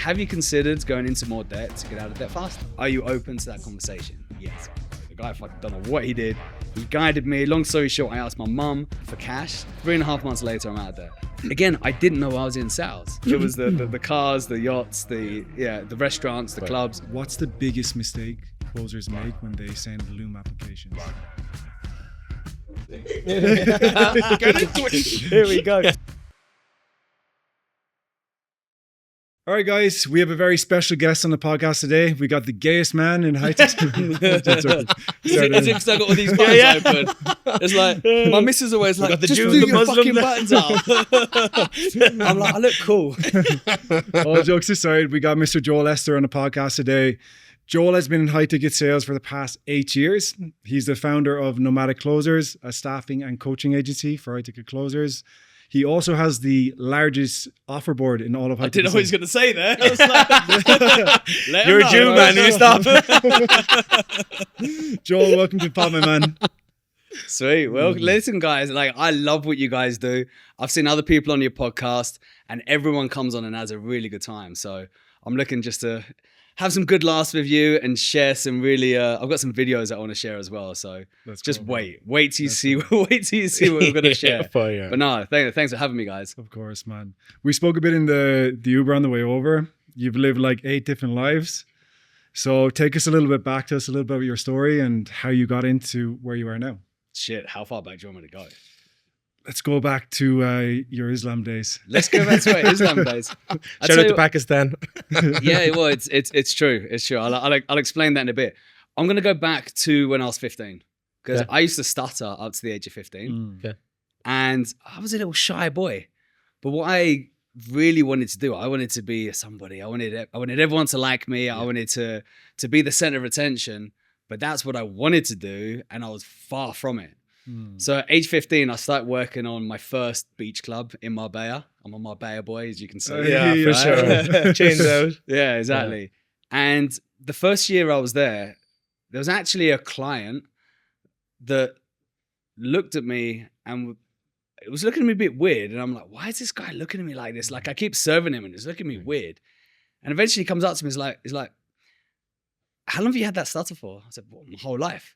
have you considered going into more debt to get out of debt faster? Are you open to that conversation? Yes. The guy fucking don't know what he did. He guided me. Long story short, I asked my mum for cash. 3.5 months later, I'm out of debt. Again, I didn't know I was in sales. It was the cars, the yachts, the restaurants, the clubs. What's the biggest mistake closers make when they send Loom applications? Here we go. All right, guys, we have a very special guest on the podcast today. We got the gayest man in high tech. As if I got all these buttons open. It's like, my missus always like, just do your fucking buttons up. I'm like, I look cool. All jokes aside, we got Mr. Joel Elster on the podcast today. Joel has been in high ticket sales for the past 8 years. He's the founder of Nomadic Closers, a staffing and coaching agency for high ticket closers. He also has the largest offer board in all of high ticket. I didn't know what he was going to say there. I was like, you're a Jew, man. You stop. Joel, welcome to the pod, my man. Sweet. Well, listen, guys, like, I love what you guys do. I've seen other people on your podcast and everyone comes on and has a really good time. So I'm looking just to have some good laughs with you and share some really, I've got some videos that I want to share as well. So That's just cool, wait till you see what we're going to share. Fire. But no, thanks for having me, guys. Of course, man. We spoke a bit in the Uber on the way over. You've lived like 8 different lives. So take us a little bit back to us a little bit of your story and how you got into where you are now. Shit, how far back do you want me to go? Let's go back to your Islam days. Let's go back to our Islam days. Shout out to Pakistan. Yeah, well, it's true. It's true. I'll explain that in a bit. I'm going to go back to when I was 15 because I used to stutter up to the age of 15. Okay. And I was a little shy boy. But what I really wanted to do, I wanted to be somebody. I wanted everyone to like me. I wanted to be the center of attention. But that's what I wanted to do. And I was far from it. So at age 15, I started working on my first beach club in Marbella. I'm a Marbella boy, as you can see. Yeah, for sure. Chains out. Yeah, exactly. Yeah. And the first year I was there was actually a client that looked at me and it was looking at me a bit weird. And I'm like, why is this guy looking at me like this? Like, I keep serving him and he's looking at me weird. And eventually he comes up to me, he's like, how long have you had that stutter for? I said, well, my whole life.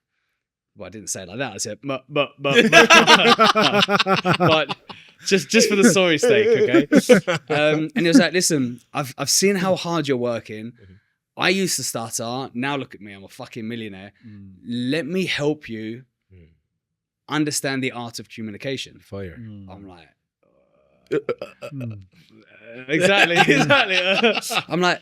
Well, I didn't say it like that. I said, but just for the story's sake, okay? And he was like, listen, I've seen how hard you're working. I used to stutter. Now look at me. I'm a fucking millionaire. Let me help you understand the art of communication. Fire. I'm like, exactly. I'm like,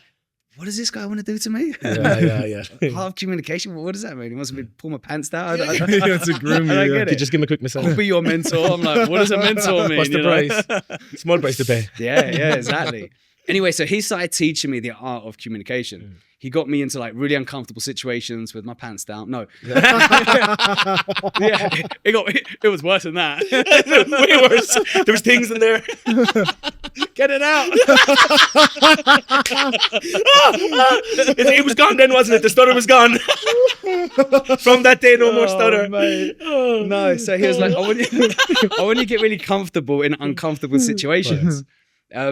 what does this guy want to do to me? Yeah. Hard communication? What does that mean? He wants me to pull my pants down? It's a groom. I don't get it. You just give him a quick massage. I'll be your mentor. I'm like, what does a mentor mean? What's the price? Small price to pay. Yeah, exactly. Anyway, so he started teaching me the art of communication. He got me into like really uncomfortable situations with my pants down. No. Yeah, it was worse than that. Way worse. There was things in there. Get it out. It was gone then, wasn't it? The stutter was gone. From that day, no more stutter. No, so he was like, I want you to get really comfortable in uncomfortable situations.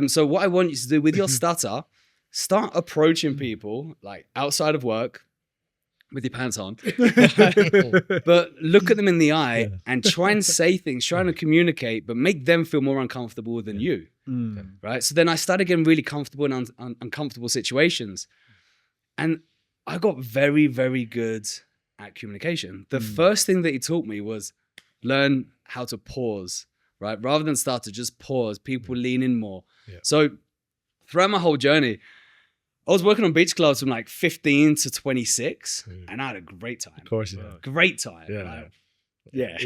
So what I want you to do with your stutter, start approaching people like outside of work with your pants on, but look at them in the eye and try and say things, trying to communicate, but make them feel more uncomfortable than you. Right? So then I started getting really comfortable in uncomfortable situations. And I got very, very good at communication. The first thing that he taught me was learn how to pause, right? Rather than start to just pause, people lean in more. Yeah. So throughout my whole journey, I was working on beach clubs from like 15 to 26 and I had a great time. Of course, yeah. Great time. Yeah. Like, yeah.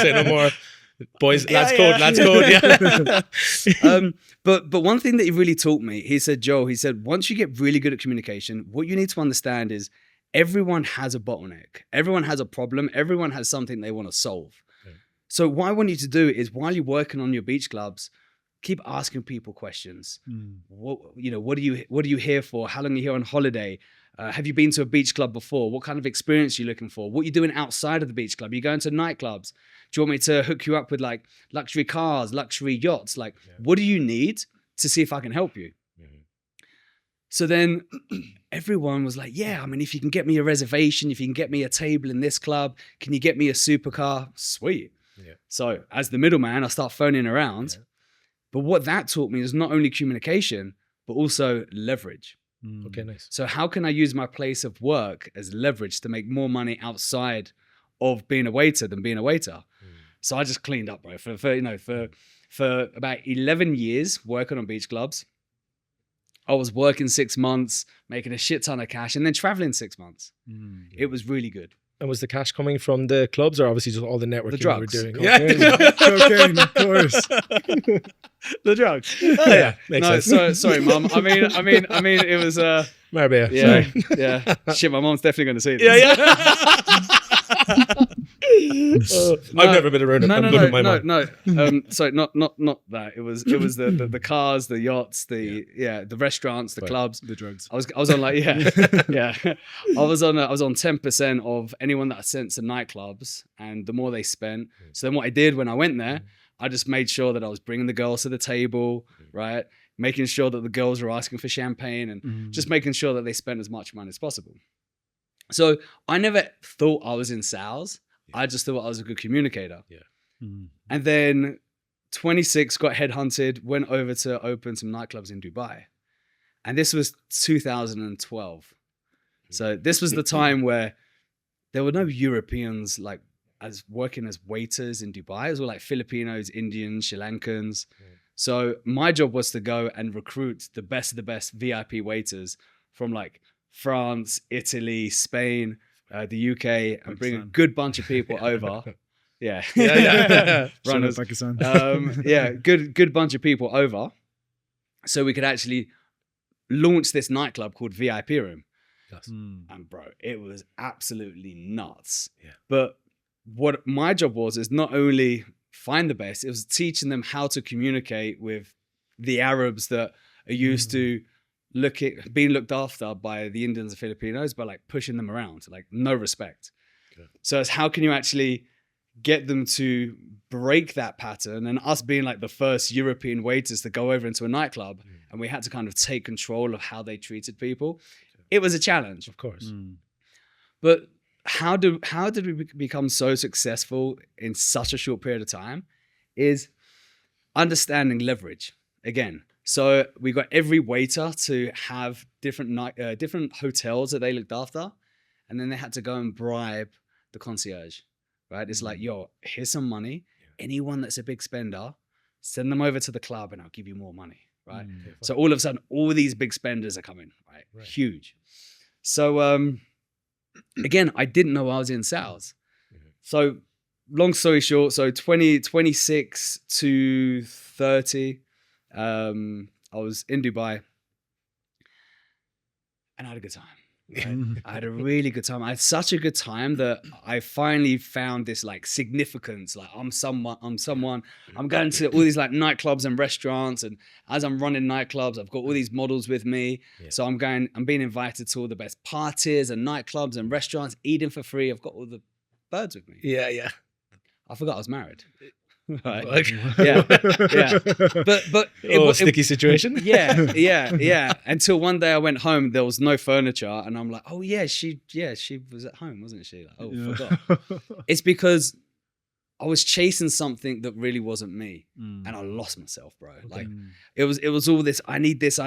Say no more. Boys, lads code, yeah. But one thing that he really taught me, he said, Joe, he said, once you get really good at communication, what you need to understand is everyone has a bottleneck. Everyone has a problem. Everyone has something they want to solve. Yeah. So what I want you to do is while you're working on your beach clubs, keep asking people questions. What are you here for? How long are you here on holiday? Have you been to a beach club before? What kind of experience are you looking for? What are you doing outside of the beach club? Are you going to nightclubs? Do you want me to hook you up with like luxury cars, luxury yachts? Like, what do you need to see if I can help you? So then everyone was like, yeah, I mean, if you can get me a reservation, if you can get me a table in this club, can you get me a supercar? Sweet. Yeah. So as the middleman, I start phoning around. Yeah. But what that taught me is not only communication, but also leverage. Okay, nice. So how can I use my place of work as leverage to make more money outside of being a waiter than being a waiter? So I just cleaned up, bro. For about 11 years working on beach clubs, I was working 6 months, making a shit ton of cash, and then traveling 6 months. It was really good. And was the cash coming from the clubs or obviously just all the networking The drugs. you were doing? Cocaine, of course. The drugs. Oh, yeah, makes No, sense. sorry, Mum. I mean, it was. Marbella. Yeah, Sorry. yeah. Shit, my mom's definitely going to see this. I've never been around it. I'm good with my mom. Sorry, not that. It was the cars, the yachts, the restaurants, the clubs, The drugs. I was on like yeah. I was on 10% of anyone that I sent to nightclubs, and the more they spent. So then what I did when I went there, I just made sure that I was bringing the girls to the table, right? Making sure that the girls were asking for champagne and just making sure that they spent as much money as possible. So I never thought I was in sales. I just thought I was a good communicator. And then 26, got headhunted, went over to open some nightclubs in Dubai. And this was 2012. So this was the time where there were no Europeans like as working as waiters in Dubai. It was all like Filipinos, Indians, Sri Lankans. So my job was to go and recruit the best of the best VIP waiters from like France, Italy, Spain, the UK, and bring a good bunch of people over. Yeah. Runners. Pakistan. Good bunch of people over. So we could actually launch this nightclub called VIP Room. Yes. And bro, it was absolutely nuts. Yeah. But what my job was is not only find the best, it was teaching them how to communicate with the Arabs that are used to being looked after by the Indians and Filipinos, but like pushing them around, like no respect. Okay. So it's how can you actually get them to break that pattern? And us being like the first European waiters to go over into a nightclub, and we had to kind of take control of how they treated people. It was a challenge, Of course. but how did we become so successful in such a short period of time? Is understanding leverage again. So we got every waiter to have different hotels that they looked after, and then they had to go and bribe the concierge, right? It's like, yo, here's some money. Anyone that's a big spender, send them over to the club and I'll give you more money, right? So all of a sudden, all these big spenders are coming, right? Huge. So again, I didn't know I was in sales. So long story short, so 26 to 30, I was in Dubai and I had a good time. Right? I had a really good time. I had such a good time that I finally found this like significance. Like I'm someone. I'm going to all these like nightclubs and restaurants, and as I'm running nightclubs, I've got all these models with me. So I'm being invited to all the best parties and nightclubs and restaurants, eating for free. I've got all the birds with me. Yeah. I forgot I was married. Right. Like, Yeah. But sticky situation. Yeah. Until one day I went home, there was no furniture, and I'm like, oh yeah, she was at home, wasn't she? Like, forgot. It's because I was chasing something that really wasn't me, and I lost myself, bro. Like it was all this. I need this.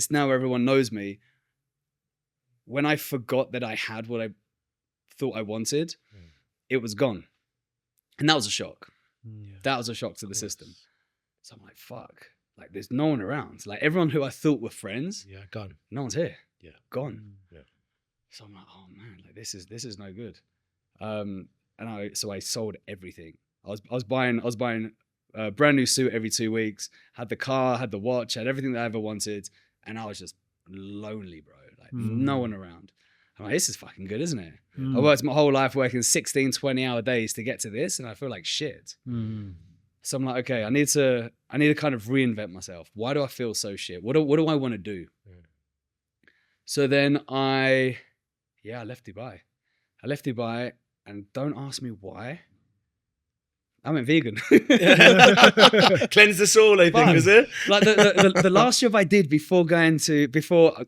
Now everyone knows me. When I forgot that I had what I thought I wanted, it was gone, and that was a shock. That was a shock to the system. So I'm like, fuck. Like, there's no one around. Like, everyone who I thought were friends, Gone. no one's here. Gone. Yeah. So I'm like, oh man, like this is no good. And I sold everything. I was buying a brand new suit every 2 weeks. Had the car, had the watch, had everything that I ever wanted, and I was just lonely, bro. Like no one around. I'm like, this is fucking good, isn't it? I worked my whole life working 16, 20-hour days to get to this, and I feel like shit. So I'm like, okay, I need to kind of reinvent myself. Why do I feel so shit? What do I want to do? So then I left Dubai. And don't ask me why, I went vegan. Cleanse the soul, I think, is it? Like the last job I did before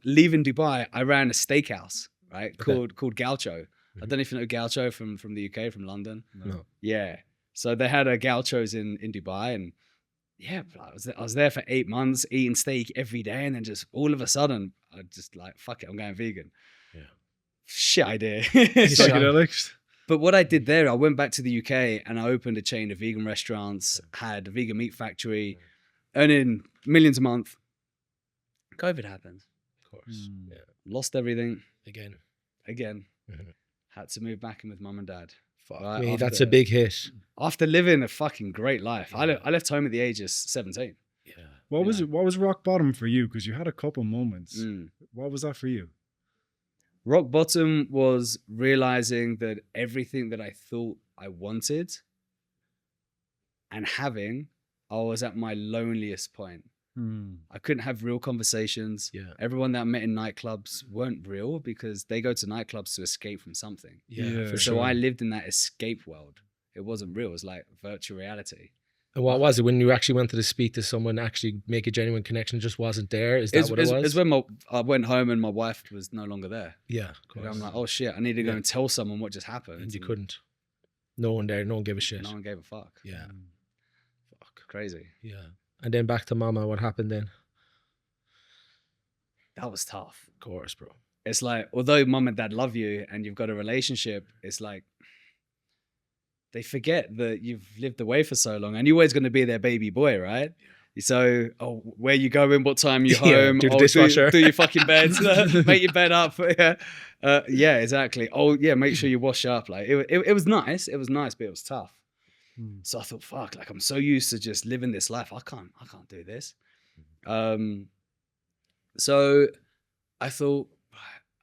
leaving Dubai, I ran a steakhouse, right? Called Gaucho. I don't know if you know Gaucho from the UK, from London. No. Yeah. So they had a Gauchos in Dubai, and yeah, I was there for 8 months eating steak every day, and then just all of a sudden, I just like, fuck it, I'm going vegan. Yeah. Shit idea. Psychedelics. But what I did there, I went back to the UK and I opened a chain of vegan restaurants, had a vegan meat factory, earning millions a month. COVID happened. Of course. Yeah. Lost everything. Again. Mm-hmm. Had to move back in with mum and dad. Fuck me, that's a big hit. After living a fucking great life. Yeah. I left home at the age of 17. Yeah. What was rock bottom for you? Because you had a couple moments. What was that for you? Rock bottom was realizing that everything that I thought I wanted and having, I was at my loneliest point. I couldn't have real conversations. Yeah. Everyone that I met in nightclubs weren't real because they go to nightclubs to escape from something. Yeah, for so sure. I lived in that escape world. It wasn't real. It was like virtual reality. And what was it when you actually wanted to speak to someone, actually make a genuine connection, just wasn't there? Is that what it was? It's when I went home and my wife was no longer there. Yeah, of course. And I'm like, oh shit, I need to go and tell someone what just happened. And you couldn't. No one there, no one gave a shit. No one gave a fuck. Yeah. Fuck, crazy. Yeah. And then back to mama, what happened then? That was tough. Of course, bro. It's like, although mum and dad love you and you've got a relationship, it's like, they forget that you've lived away for so long and you're always going to be their baby boy, right? Yeah. So, where you going? What time you home? Do the dishwasher. Do your fucking beds. Make your bed up. Yeah, exactly. Make sure you wash up. Like it was nice. It was nice, but it was tough. So I thought, fuck, like I'm so used to just living this life. I can't do this. So I thought,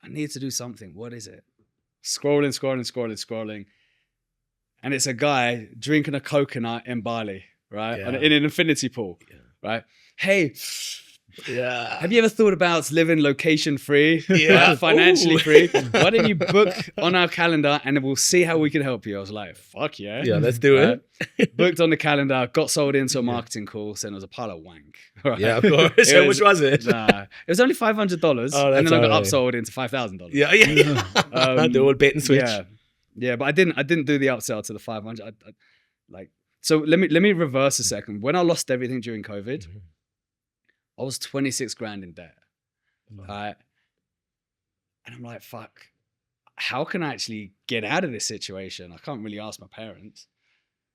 I need to do something. What is it? Scrolling. And it's a guy drinking a coconut in Bali, right? Yeah. In an infinity pool, right? Hey, yeah. Have you ever thought about living location free, Yeah. financially free? Why don't you book on our calendar and we'll see how we can help you? I was like, fuck yeah. Yeah, let's do it. Booked on the calendar, got sold into a marketing course, and it was a pile of wank. Right? Yeah, of course. How much was it? It was only $500, and then I got upsold into $5,000. Yeah. The old bait and switch. Yeah, but I didn't do the upsell to the 500. So let me reverse a second. When I lost everything during COVID, I was 26 grand in debt. And I'm like, fuck, how can I actually get out of this situation? I can't really ask my parents.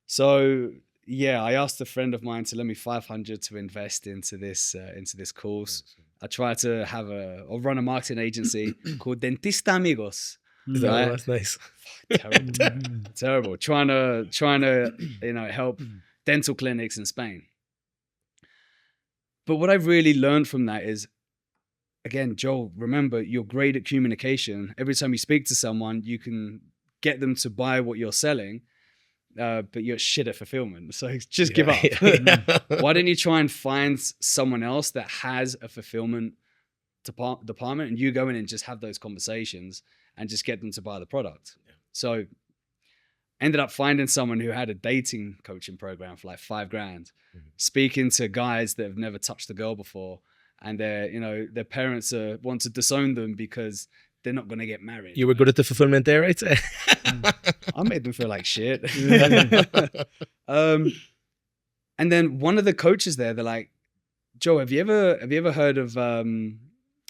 So yeah, I asked a friend of mine to lend me 500 to invest into this course. I tried to run a marketing agency called Dentista Amigos. That's nice. Terrible. Trying to help dental clinics in Spain. But what I've really learned from that is, again, Joel, remember, you're great at communication. Every time you speak to someone, you can get them to buy what you're selling, but you're shit at fulfillment. So just give up. Why don't you try and find someone else that has a fulfillment department, and you go in and just have those conversations and just get them to buy the product. So ended up finding someone who had a dating coaching program for like $5,000, speaking to guys that have never touched a girl before, and their parents want to disown them because they're not going to get married. You were good at the fulfillment there, right? I made them feel like shit. And then one of the coaches there, they're like, Joe, have you ever heard of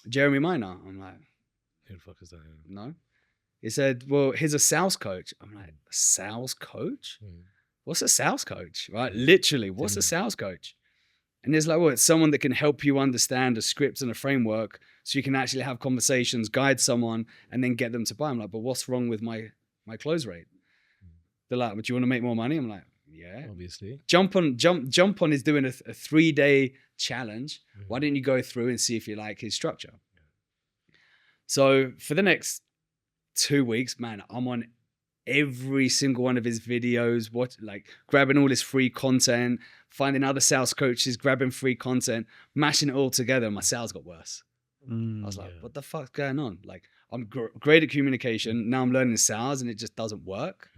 Jeremy Minor? I'm like, who the fuck is that? No. He said, well, he's a sales coach. I'm like, a sales coach? What's a sales coach? Right? Literally, what's a sales coach? And he's like, well, it's someone that can help you understand a script and a framework so you can actually have conversations, guide someone, and then get them to buy. I'm like, but what's wrong with my close rate? They're like, but do you want to make more money? I'm like, yeah. Obviously. Jump on is doing a 3-day challenge. Why didn't you go through and see if you like his structure? So for the next 2 weeks, man, I'm on every single one of his videos, grabbing all his free content, finding other sales coaches, grabbing free content, mashing it all together. My sales got worse. I was like, what the fuck's going on? Like, I'm great at communication. Now I'm learning sales and it just doesn't work.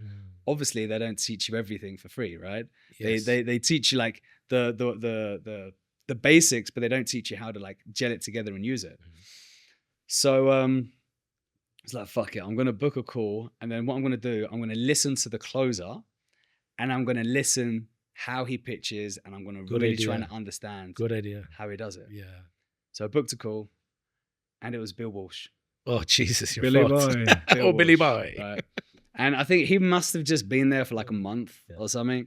obviously they don't teach you everything for free, right? Yes. They teach you like the basics, but they don't teach you how to like gel it together and use it. So it's like, fuck it, I'm gonna book a call, and then what I'm gonna do, I'm gonna listen to the closer, and I'm gonna listen how he pitches, and I'm gonna really try to understand Good idea. how he does it. Yeah. So I booked a call, and it was Bill Walsh. Oh Jesus, you're Billy fucked. Boy. Oh, Billy Boy. Right? And I think he must have just been there for like a month or something.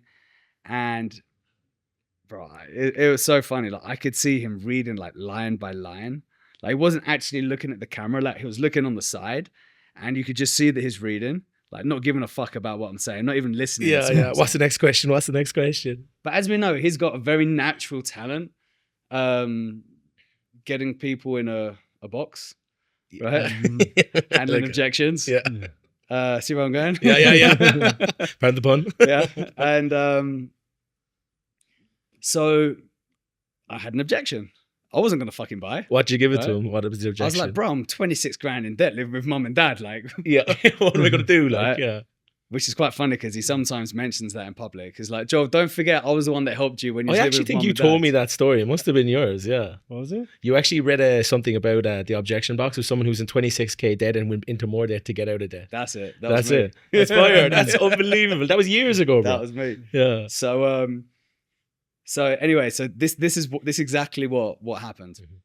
And bro, it was so funny. Like I could see him reading like line by line. Like he wasn't actually looking at the camera, like he was looking on the side, and you could just see that he's reading, like not giving a fuck about what I'm saying, not even listening. Yeah, yeah. What's the next question? What's the next question? But as we know, he's got a very natural talent, getting people in a box, right? Handling objections. Yeah. See where I'm going? Yeah. Pardon the pun. Yeah. And so I had an objection. I wasn't going to fucking buy. What'd you give it to him? What was the objection? I was like, bro, I'm 26 grand in debt living with mum and dad. Like, yeah, what am I going to do? Like, right? yeah. Which is quite funny because he sometimes mentions that in public. He's like, Joel, don't forget I was the one that helped you when you I was actually living with think mum you and told dad. me that story. It must have been yours, yeah. What was it? You actually read something about the objection box with someone who's in 26k debt and went into more debt to get out of debt. That's it. That's it. That's fire. That's unbelievable. That was years ago, bro. That was me. Yeah. So anyway, so this is exactly what happened. Mm-hmm.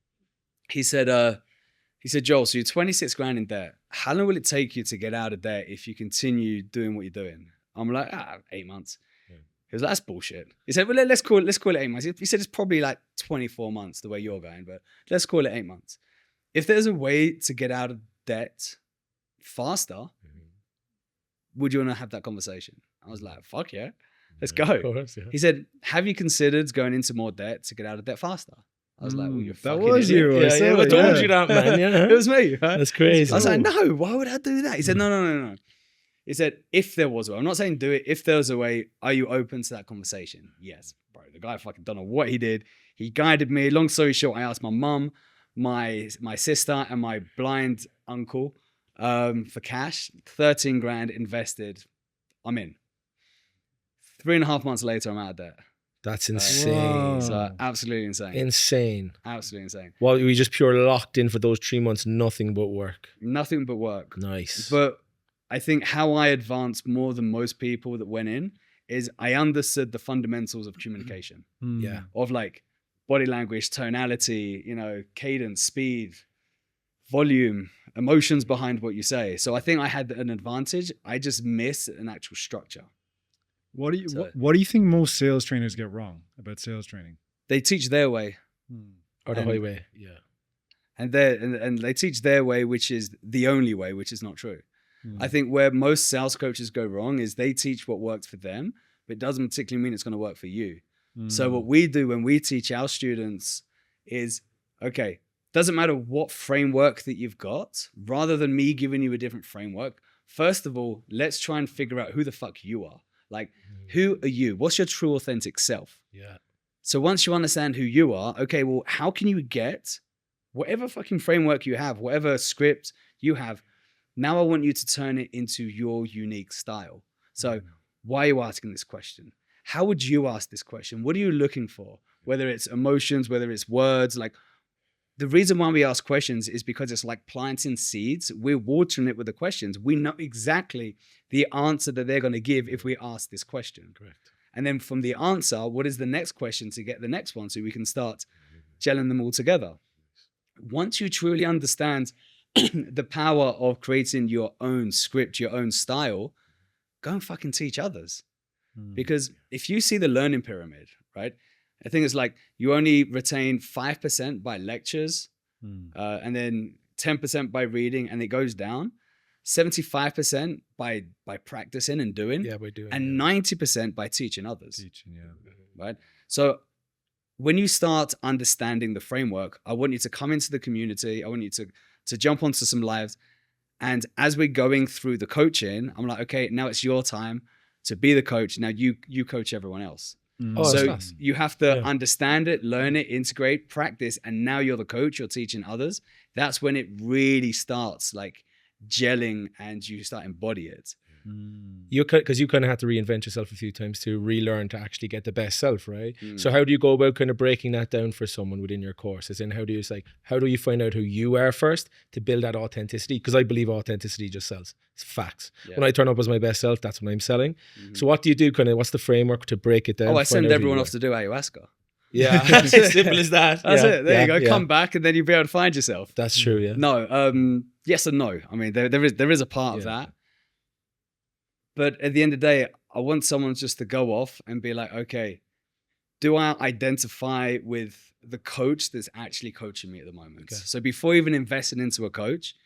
He said, Joel, so you're 26 grand in debt. How long will it take you to get out of debt if you continue doing what you're doing? I'm like, 8 months. Yeah. He was like, that's bullshit. He said, well, let's call it 8 months. He said it's probably like 24 months the way you're going, but let's call it 8 months. If there's a way to get out of debt faster, would you want to have that conversation? I was like, fuck yeah, let's go. Of course, yeah. He said, have you considered going into more debt to get out of debt faster? I was like, well, you're that fucking was idiot. you. Yeah, yeah, I told you that, man. Yeah. It was me. Right? That's crazy. I was like, no, why would I do that? He said, no. He said, if there was a way, I'm not saying do it. If there was a way, are you open to that conversation? Yes, bro. The guy fucking don't know what he did. He guided me. Long story short, I asked my mum, my sister, and my blind uncle for cash. 13 grand invested. I'm in. 3.5 months later, I'm out of debt. That's insane. So absolutely insane. Insane. Absolutely insane. Well, we just pure locked in for those 3 months, nothing but work. Nothing but work. Nice. But I think how I advanced more than most people that went in is I understood the fundamentals of communication. Yeah. Of like body language, tonality, cadence, speed, volume, emotions behind what you say. So I think I had an advantage. I just missed an actual structure. What do you think most sales trainers get wrong about sales training? They teach their way. Or the highway. Yeah. And they teach their way, which is the only way, which is not true. I think where most sales coaches go wrong is they teach what works for them, but it doesn't particularly mean it's going to work for you. So what we do when we teach our students is, okay, doesn't matter what framework that you've got, rather than me giving you a different framework, first of all, let's try and figure out who the fuck you are. Like, who are you? What's your true authentic self? Yeah. So once you understand who you are, okay, well, how can you get whatever fucking framework you have, whatever script you have, now I want you to turn it into your unique style. So why are you asking this question? How would you ask this question? What are you looking for? Whether it's emotions, whether it's words, like the reason why we ask questions is because it's like planting seeds. We're watering it with the questions. We know exactly the answer that they're going to give if we ask this question. Correct. And then from the answer, what is the next question to get the next one so we can start gelling them all together? Once you truly understand the power of creating your own script, your own style, go and fucking teach others. Because if you see the learning pyramid, right? I think it's like you only retain 5% by lectures and then 10% by reading, and it goes down. 75% by practicing and doing. Yeah, we're doing. And 90% by teaching others. Teaching, yeah. Right? So when you start understanding the framework, I want you to come into the community. I want you to jump onto some lives. And as we're going through the coaching, I'm like, okay, now it's your time to be the coach. Now you coach everyone else. So you have to understand it, learn it, integrate, practice, and now you're the coach, you're teaching others. That's when it really starts like gelling and you start embody it. You because you kind of had to reinvent yourself a few times to relearn to actually get the best self, right? So how do you go about kind of breaking that down for someone within your course? As in, how do you find out who you are first to build that authenticity? Because I believe authenticity just sells. It's facts. When I turn up as my best self, that's what I'm selling. So what do you do? Kind of, what's the framework to break it down? I send everyone off to do ayahuasca. Yeah, it's as simple as that. That's it. There you go. Come back, and then you'll be able to find yourself. That's true. Yeah. No. Yes and no. I mean, there is a part of that. But at the end of the day, I want someone just to go off and be like, okay, do I identify with the coach that's actually coaching me at the moment? Okay. So before even investing into a coach,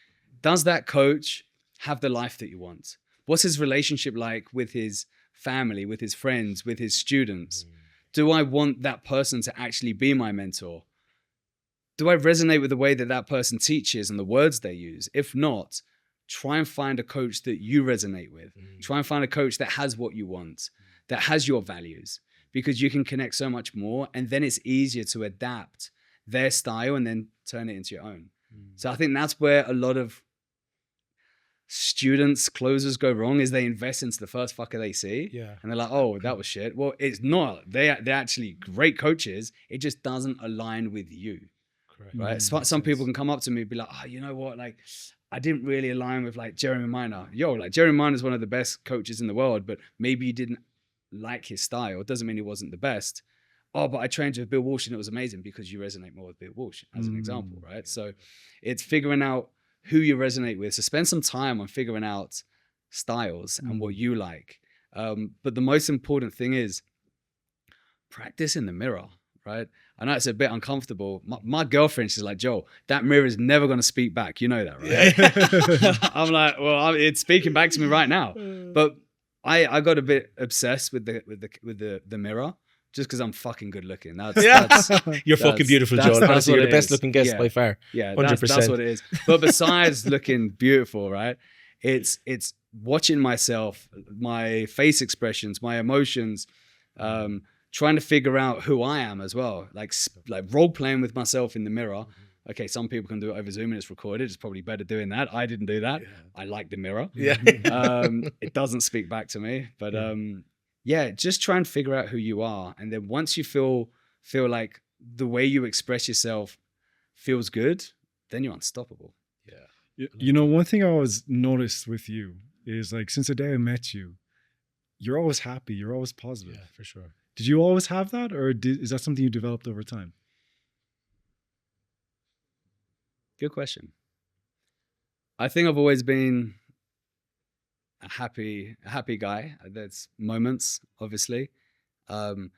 does that coach have the life that you want? What's his relationship like with his family, with his friends, with his students? Do I want that person to actually be my mentor? Do I resonate with the way that that person teaches and the words they use? If not, try and find a coach that you resonate with. Try and find a coach that has what you want, that has your values, because you can connect so much more, and then it's easier to adapt their style and then turn it into your own. So I think that's where a lot of students, closers go wrong, is they invest into the first fucker they see. And they're like, oh, that was shit. Well, it's not. They're actually great coaches. It just doesn't align with you. Correct. Right? Some people can come up to me and be like, oh, you know what? Like, I didn't really align with like Jeremy Minor. Jeremy Minor is one of the best coaches in the world, but maybe you didn't like his style. It doesn't mean he wasn't the best. Oh, but I trained with Bill Walsh and it was amazing, because you resonate more with Bill Walsh, as an example, right? So it's figuring out who you resonate with. So spend some time on figuring out styles and what you like. But the most important thing is practice in the mirror, right? I know it's a bit uncomfortable. My girlfriend, she's like, Joel, that mirror is never going to speak back. You know that, right? I'm like, well, it's speaking back to me right now. But I got a bit obsessed with the mirror. Just because I'm fucking good looking. You're fucking beautiful, Joel. Honestly, you're the best looking guest by far. Yeah, 100%. That's what it is. But besides looking beautiful, right? It's watching myself, my face expressions, my emotions, trying to figure out who I am as well. Like role playing with myself in the mirror. Okay, some people can do it over Zoom and it's recorded. It's probably better doing that. I didn't do that. I like the mirror. It doesn't speak back to me, but just try and figure out who you are. And then once you feel like the way you express yourself feels good, then you're unstoppable. You know, one thing I always noticed with you is, like, since the day I met you, you're always happy. You're always positive. Yeah, for sure. Did you always have that, or is that something you developed over time? Good question. I think I've always been a happy guy. There's moments, obviously. And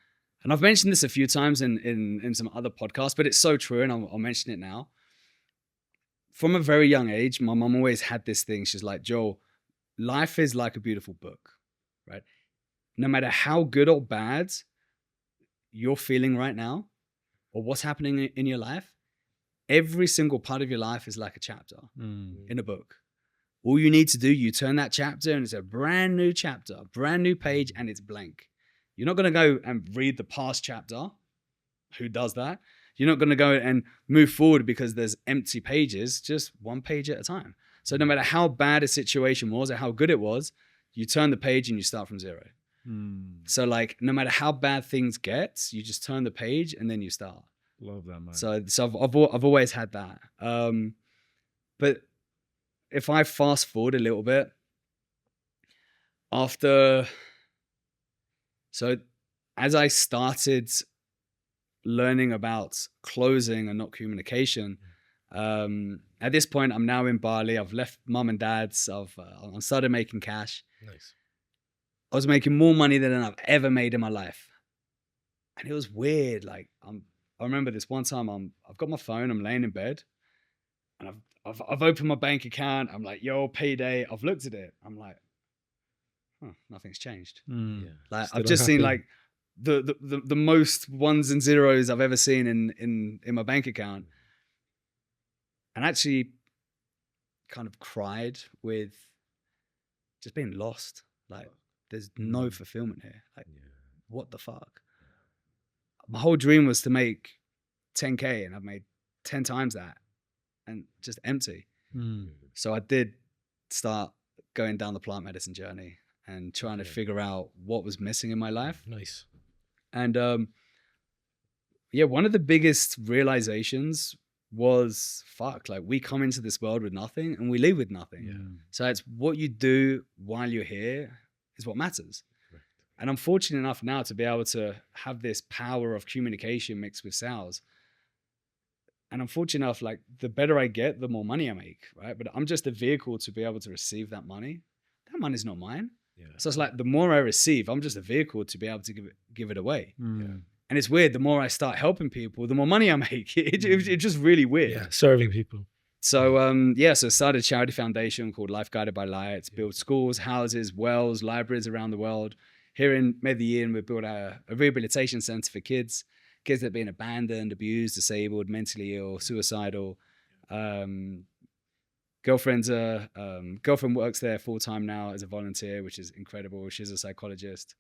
I've mentioned this a few times in some other podcasts, but it's so true, and I'll mention it now. From a very young age, my mom always had this thing. She's like, Joel, life is like a beautiful book, right? No matter how good or bad you're feeling right now, or what's happening in your life, every single part of your life is like a chapter in a book. All you need to do, you turn that chapter and it's a brand new chapter, brand new page, and it's blank. You're not going to go and read the past chapter. Who does that? You're not going to go and move forward because there's empty pages, just one page at a time. So no matter how bad a situation was or how good it was, you turn the page and you start from zero. So like, no matter how bad things get, you just turn the page and then you start. Love that, man. So I've always had that. But if I fast forward a little bit, as I started learning about closing and not communication, at this point, I'm now in Bali. I've left mum and dad's. I've started making cash. Nice. I was making more money than I've ever made in my life. And it was weird. Like, I remember this one time, I've got my phone, I'm laying in bed, and I've opened my bank account. I'm like, yo, payday. I've looked at it. I'm like, nothing's changed. Like, I've just seen like the most ones and zeros I've ever seen in my bank account, and actually kind of cried with just being lost. Like, there's no fulfillment here. Like, what the fuck? My whole dream was to make 10K, and I've made 10 times that, and just empty. So I did start going down the plant medicine journey and trying to figure out what was missing in my life. Nice. And one of the biggest realizations was, fuck, like we come into this world with nothing and we leave with nothing. Yeah. So it's what you do while you're here is what matters. Correct. And I'm fortunate enough now to be able to have this power of communication mixed with sales. And I'm fortunate enough, like the better I get, the more money I make, right? But I'm just a vehicle to be able to receive that money. That money's not mine. Yeah. So it's like the more I receive, I'm just a vehicle to be able to give it away. Mm. And it's weird. The more I start helping people, the more money I make. It's just really weird. Yeah. Serving people. So so I started a charity foundation called Life Guided by Light. It's built schools, houses, wells, libraries around the world. Here in Medellin, we built a rehabilitation center for kids that have been abandoned, abused, disabled, mentally ill, suicidal. Girlfriend works there full time now as a volunteer, which is incredible. She's a psychologist.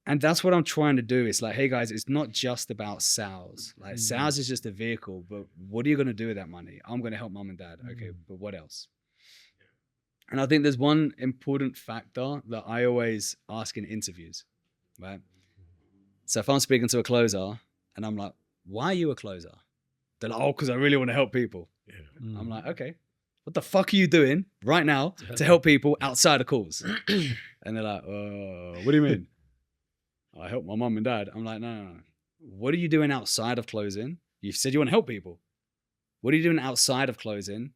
And that's what I'm trying to do. It's like, hey guys, it's not just about sales. Like sales is just a vehicle, but what are you going to do with that money? I'm going to help mom and dad. Okay, but what else? And I think there's one important factor that I always ask in interviews, right? So if I'm speaking to a closer and I'm like, why are you a closer? They're like, oh, because I really want to help people. Yeah. I'm like, okay, what the fuck are you doing right now to help people outside of calls? And they're like, what do you mean? I help my mom and dad. I'm like, no. What are you doing outside of closing? You said you want to help people. What are you doing outside of closing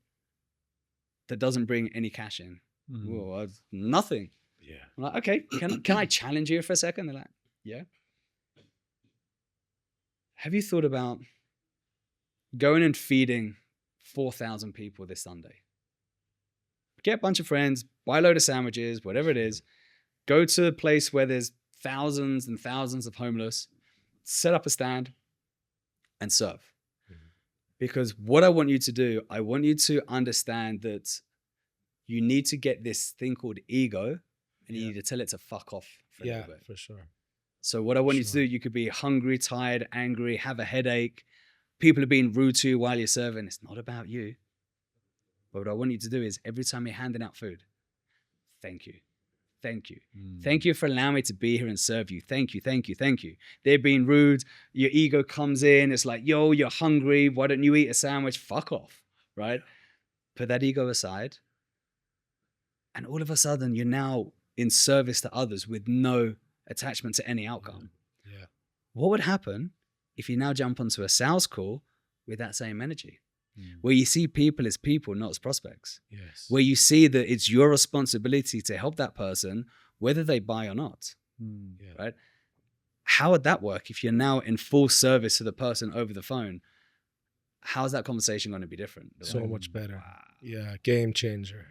that doesn't bring any cash in? Well, nothing. Yeah. I'm like, okay, can I challenge you for a second? They're like, yeah. Have you thought about going and feeding 4,000 people this Sunday? Get a bunch of friends, buy a load of sandwiches, whatever it is, go to a place where there's thousands and thousands of homeless, set up a stand and serve. Because what I want you to do, I want you to understand that you need to get this thing called ego and you need to tell it to fuck off for a little bit. For sure. So what I want you to do, you could be hungry, tired, angry, have a headache. People are being rude to you while you're serving. It's not about you. But what I want you to do is every time you're handing out food, thank you. Thank you. Thank you for allowing me to be here and serve you. Thank you, thank you, thank you. They're being rude. Your ego comes in. It's like, yo, you're hungry. Why don't you eat a sandwich? Fuck off, right? Put that ego aside. And all of a sudden, you're now in service to others with no attachment to any outcome. Yeah. What would happen if you now jump onto a sales call with that same energy? Where you see people as people, not as prospects. Yes. Where you see that it's your responsibility to help that person, whether they buy or not. Right? How would that work if you're now in full service to the person over the phone? How's that conversation going to be different? So much better. Wow. Yeah. Game changer.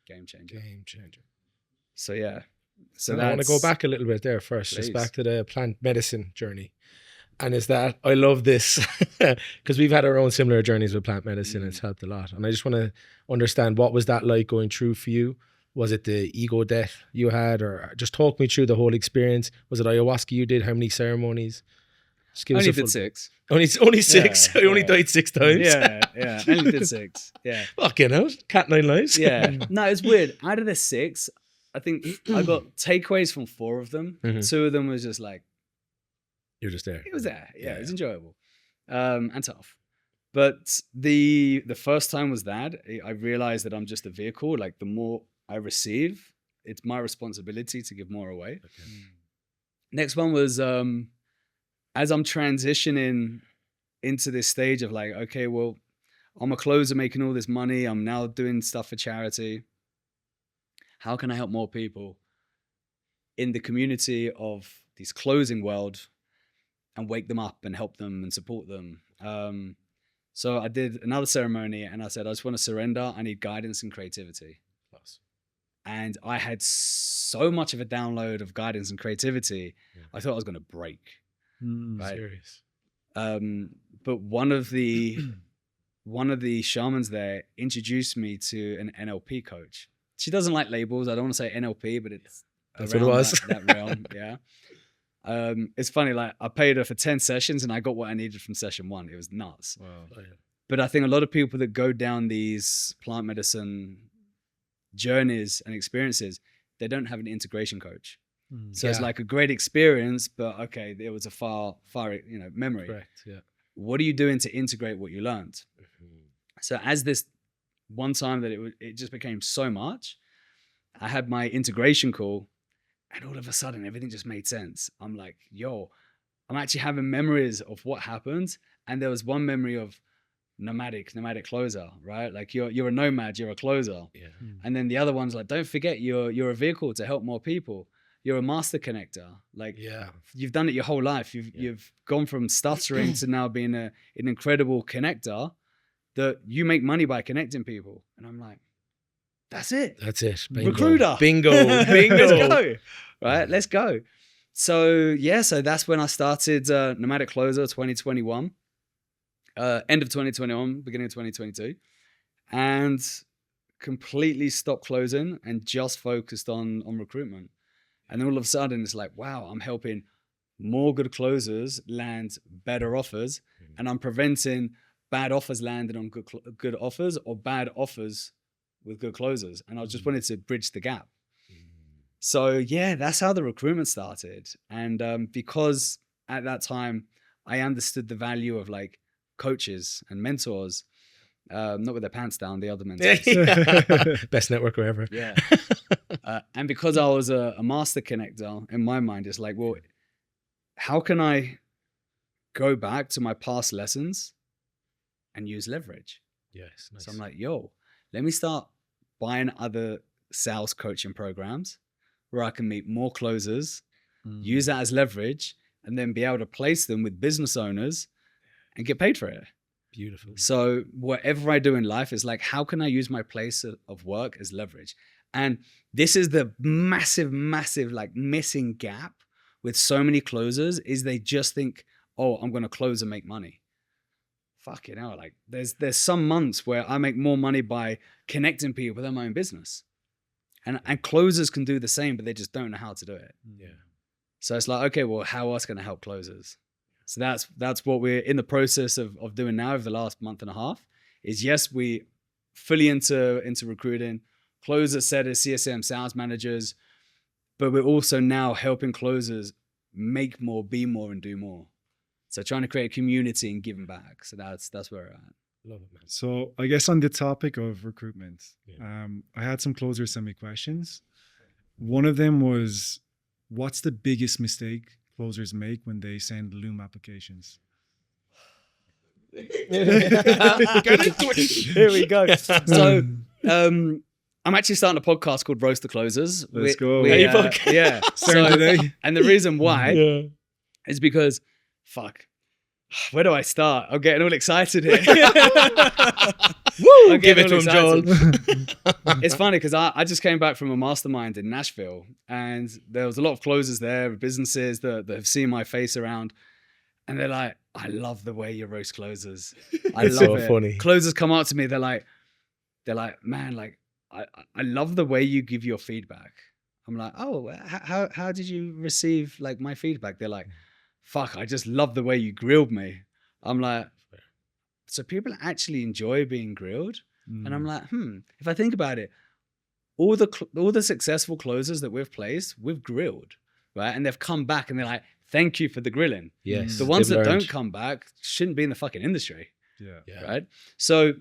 Game changer. Game changer. So yeah. So I want to go back a little bit there first, just back to the plant medicine journey. And is that I love this because we've had our own similar journeys with plant medicine. It's helped a lot. And I just want to understand, what was that like going through for you? Was it the ego death you had, or just talk me through the whole experience? Was it ayahuasca you did? How many ceremonies? Just give only did 6. Only 6? I only died 6 times? Yeah. Only did 6. Yeah. Fucking hell. Cat 9 lives. Yeah. No, it's weird. Out of the 6, I think I got takeaways from 4 of them. 2 of them was just like, you're just there. It was there. Yeah, it was enjoyable and tough. But the first time was that I realized that I'm just a vehicle. Like the more I receive, it's my responsibility to give more away. Okay. Next one was as I'm transitioning into this stage of like, okay, well, I'm a closer making all this money. I'm now doing stuff for charity. How can I help more people in the community of this closing world and wake them up and help them and support them? So I did another ceremony and I said, I just want to surrender. I need guidance and creativity. Plus. And I had so much of a download of guidance and creativity. I thought I was going to break. Right? Serious. But one of the shamans there introduced me to an NLP coach. She doesn't like labels. I don't want to say NLP, but it's that's what it was. That realm. Yeah. It's funny, like I paid her for 10 sessions and I got what I needed from session 1. It was nuts. Wow. But I think a lot of people that go down these plant medicine journeys and experiences, they don't have an integration coach. So it's Yeah. like a great experience, but okay, it was a far, memory. Correct. Yeah. What are you doing to integrate what you learned? So as this one time that it just became so much, I had my integration call, and all of a sudden everything just made sense. I'm like, yo, I'm actually having memories of what happened. And there was one memory of nomadic closer, right? Like you're a nomad, you're a closer. Yeah. And then the other one's like, don't forget you're a vehicle to help more people. You're a master connector. Like Yeah. you've done it your whole life. You've gone from stuttering to now being an incredible connector, that you make money by connecting people. And I'm like, that's it. That's it. Bingo. Recruiter. Bingo. Let's go. Right, let's go. So that's when I started Nomadic Closer 2021. End of 2021, beginning of 2022. And completely stopped closing and just focused on recruitment. And then all of a sudden it's like, wow, I'm helping more good closers land better offers, and I'm preventing bad offers landing on good offers, or bad offers with good closers. And I just wanted to bridge the gap. So that's how the recruitment started. And because at that time I understood the value of like coaches and mentors, not with their pants down, the other mentors. Best networker ever. Yeah. And because I was a master connector, in my mind, it's like, well, how can I go back to my past lessons and use leverage? Yes. Nice. So I'm like, yo, let me start buying other sales coaching programs where I can meet more closers, use that as leverage, and then be able to place them with business owners and get paid for it. Beautiful. So whatever I do in life is like, how can I use my place of work as leverage? And this is the massive, like missing gap with so many closers, is they just think, oh, I'm going to close and make money. Fucking hell. Like there's some months where I make more money by connecting people than my own business. And closers can do the same, but they just don't know how to do it. Yeah. So it's like, okay, well, how else can I help closers? So that's what we're in the process of doing now over the last month and a half. Is yes, we fully into recruiting, closers, setters, CSM, sales managers, but we're also now helping closers make more, be more, and do more. So trying to create a community and giving back. So that's where we're at. Love it, man. So I guess on the topic of recruitment, I had some closers send me questions. One of them was, what's the biggest mistake closers make when they send Loom applications? Here we go. So I'm actually starting a podcast called Roast the Closers. Let's go. Yeah. Starting today. And the reason why is because, where do I start? I'm getting all excited here. Woo! Give it to him, Joel. It's funny because I just came back from a mastermind in Nashville, and there was a lot of closers there, businesses that have seen my face around, and they're like, I love the way you roast closers. I It's love so it. funny. Closers come up to me, they're like, man, like I love the way you give your feedback. I'm like, oh, how did you receive like my feedback? They're like, I just love the way you grilled me. I'm like, so people actually enjoy being grilled? And I'm like, if I think about it, all the successful closers that we've placed, we've grilled, right? And they've come back and they're like, thank you for the grilling. Yes. The ones they've that learned. don't come back shouldn't be in the fucking industry, Yeah. right? So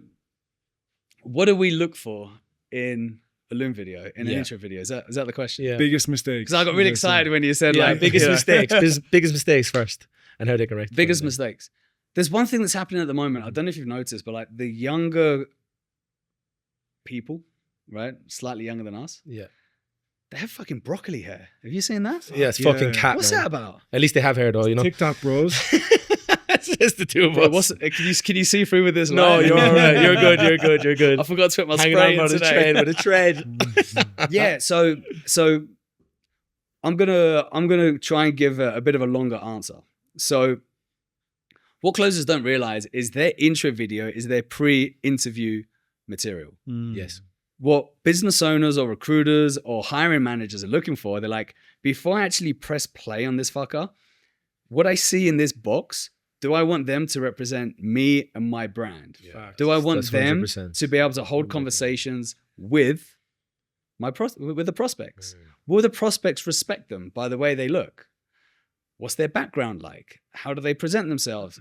what do we look for in a Loom video, in an intro video? Is that the question? Yeah. Biggest mistakes. Because I got really excited when you said biggest mistakes. Biggest mistakes first, and how they can rectify biggest them. mistakes. There's one thing that's happening at the moment. I don't know if you've noticed, but like the younger people, right? Slightly younger than us. Yeah. They have fucking broccoli hair. Have you seen that? Yeah, it's Yeah. fucking cat. What's man. that about? At least they have hair, though. You know. TikTok bros. It's just the two of Bro, us. can you see through with this? No, light? you're all right. You're good. You're good. You're good. I forgot to put my Hanging spray on in by the today. thread with a thread. Yeah, so I'm gonna try and give a bit of a longer answer. So what closers don't realize is their intro video is their pre-interview material. Yes. What business owners or recruiters or hiring managers are looking for, they're like, before I actually press play on this fucker, what I see in this box, do I want them to represent me and my brand? Yeah. Do I want That's them 100%. to be able to hold conversations with with the prospects. Will the prospects respect them by the way they look? What's their background like? How do they present themselves?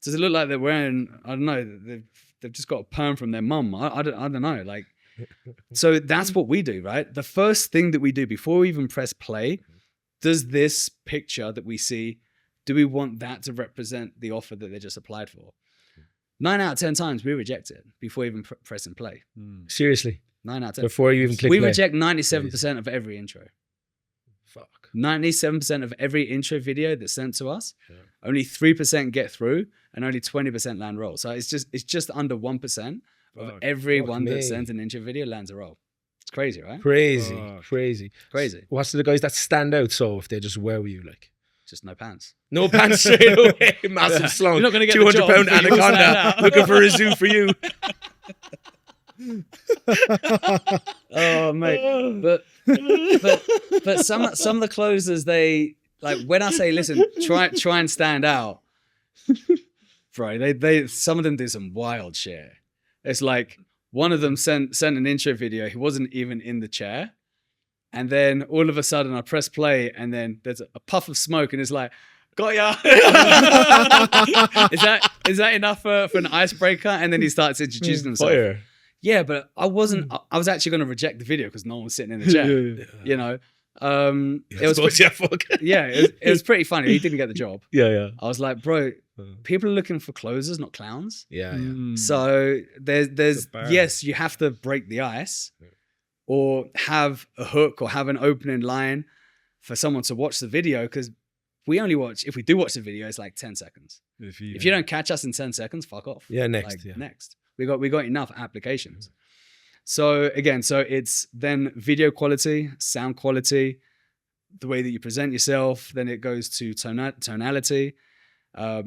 Does it look like they're wearing, I don't know, they've just got a perm from their mum? I don't know. Like, so that's what we do, right? The first thing that we do before we even press play, does this picture that we see, do we want that to represent the offer that they just applied for? 9 out of 10 times we reject it before even pressing play. Seriously? 9 out of 10. Before you even click We play? reject 97% of every intro. Fuck. 97% of every intro video that's sent to us, only 3% get through and only 20% land roll. So it's just under 1% of everyone that sends an intro video lands a roll. It's crazy, right? Crazy. What's the guys that stand out so if they just wow you like? Just no pants. No pants straight away. Massive slung. You're not going to get 200-pound anaconda looking for a zoo for you. Oh mate, but some of the closers, they like, when I say listen, try and stand out, bro. They some of them do some wild shit. It's like one of them sent an intro video. He wasn't even in the chair, and then all of a sudden I press play, and then there's a puff of smoke, and it's like, got ya. Is that enough for an icebreaker? And then he starts introducing himself. Fire. Yeah, but I wasn't. I was actually going to reject the video because no one was sitting in the chair. You know, it was it was pretty funny. He didn't get the job. Yeah. I was like, bro, people are looking for closers, not clowns. Yeah. So there's yes, you have to break the ice, or have a hook, or have an opening line for someone to watch the video, because if we do watch the video, it's like 10 seconds. If you don't catch us in 10 seconds, fuck off. Yeah, next. Next. We got enough applications. So again, it's then video quality, sound quality, the way that you present yourself. Then it goes to tonality. But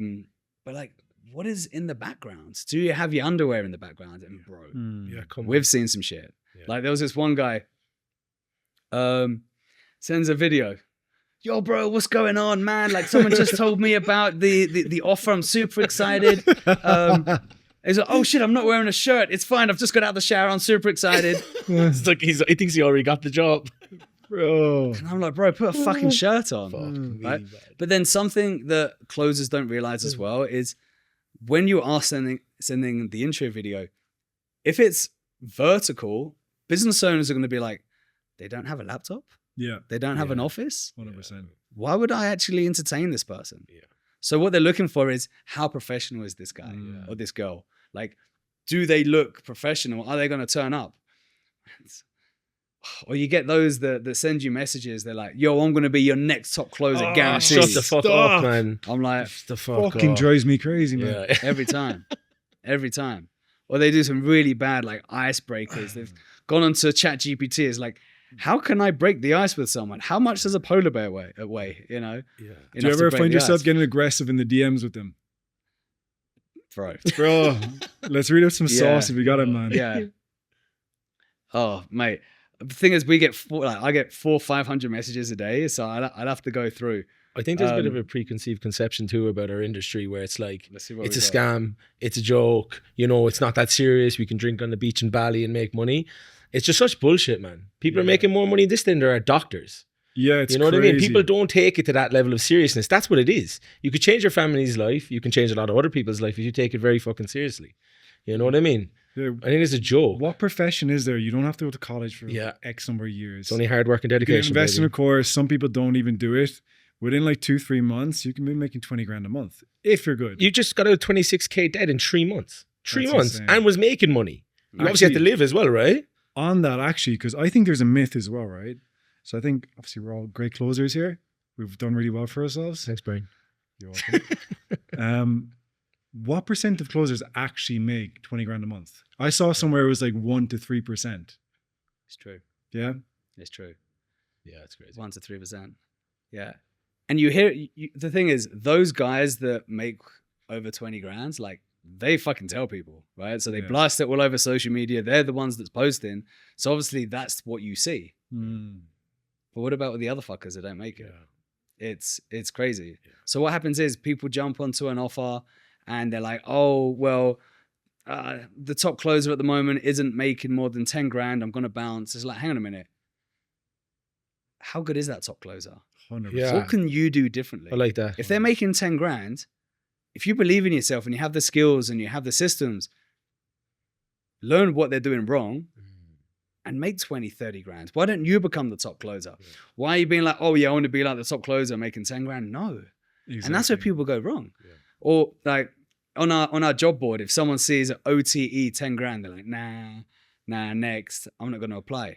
like, what is in the background? Do you have your underwear in the background? And bro, we've seen some shit. Yeah. Like there was this one guy, sends a video. Yo, bro, what's going on, man? Like someone just told me about the offer. I'm super excited. He's like, oh shit, I'm not wearing a shirt. It's fine. I've just got out of the shower. I'm super excited. It's like he thinks he already got the job. Bro. And I'm like, bro, put a fucking shirt on. Right? But then something that closers don't realize as well is when you are sending the intro video, if it's vertical, business owners are going to be like, they don't have a laptop. Yeah. They don't have an office. 100%. Why would I actually entertain this person? Yeah. So what they're looking for is, how professional is this guy or this girl? Like, do they look professional? Are they going to turn up? Or you get those that send you messages. They're like, yo, I'm going to be your next top closer, guaranteed. Shut the fuck up, man. I'm like, the fucking drives me crazy, man. Yeah. every time. Or they do some really bad like icebreakers. They've gone onto ChatGPT. It's like, how can I break the ice with someone? How much does a polar bear weigh? You know? Yeah. Do you ever find yourself getting aggressive in the DMs with them? Bro, let's read out some sauce if you got it, man. Yeah. Oh, mate. The thing is, I get 400-500 messages a day, so I'd have to go through. I think there's a bit of a preconceived conception too about our industry, where it's like, it's a got. scam, it's a joke, it's not that serious. We can drink on the beach in Bali and make money. It's just such bullshit, man. People are making more money this than there are doctors. Yeah, it's you know crazy. What I mean? People don't take it to that level of seriousness. That's what it is. You could change your family's life. You can change a lot of other people's life if you take it very fucking seriously. You know what I mean? Yeah. I think it's a joke. What profession is there? You don't have to go to college for X number of years. It's only hard work and dedication. You can invest in a course. Some people don't even do it. Within like 2-3 months, you can be making 20 grand a month if you're good. You just got out 26K dead in 3 months. 3 months. Insane. And was making money. You obviously have to live as well, right? On that, actually, because I think there's a myth as well, right? So I think obviously we're all great closers here. We've done really well for ourselves. Thanks, Brian. You're welcome. What percent of closers actually make 20 grand a month? I saw somewhere it was like 1 to 3%. It's true. Yeah? It's true. Yeah, it's crazy. 1 to 3%. Yeah. And you hear, the thing is, those guys that make over 20 grand, like, they fucking tell people, right? So they blast it all over social media. They're the ones that's posting. So obviously that's what you see. But what about the other fuckers that don't make it? It's crazy. Yeah. So what happens is people jump onto an offer and they're like, oh, well, the top closer at the moment isn't making more than 10 grand. I'm going to bounce. It's like, hang on a minute. How good is that top closer? 100%. Yeah. What can you do differently? I like that. If they're making 10 grand, if you believe in yourself and you have the skills and you have the systems, learn what they're doing wrong and make 20, 30 grand. Why don't you become the top closer? Yeah. Why are you being like, oh yeah, I want to be like the top closer making 10 grand? No. Exactly. And that's where people go wrong. Yeah. Or like on our job board, if someone sees OTE 10 grand, they're like, nah, next, I'm not going to apply.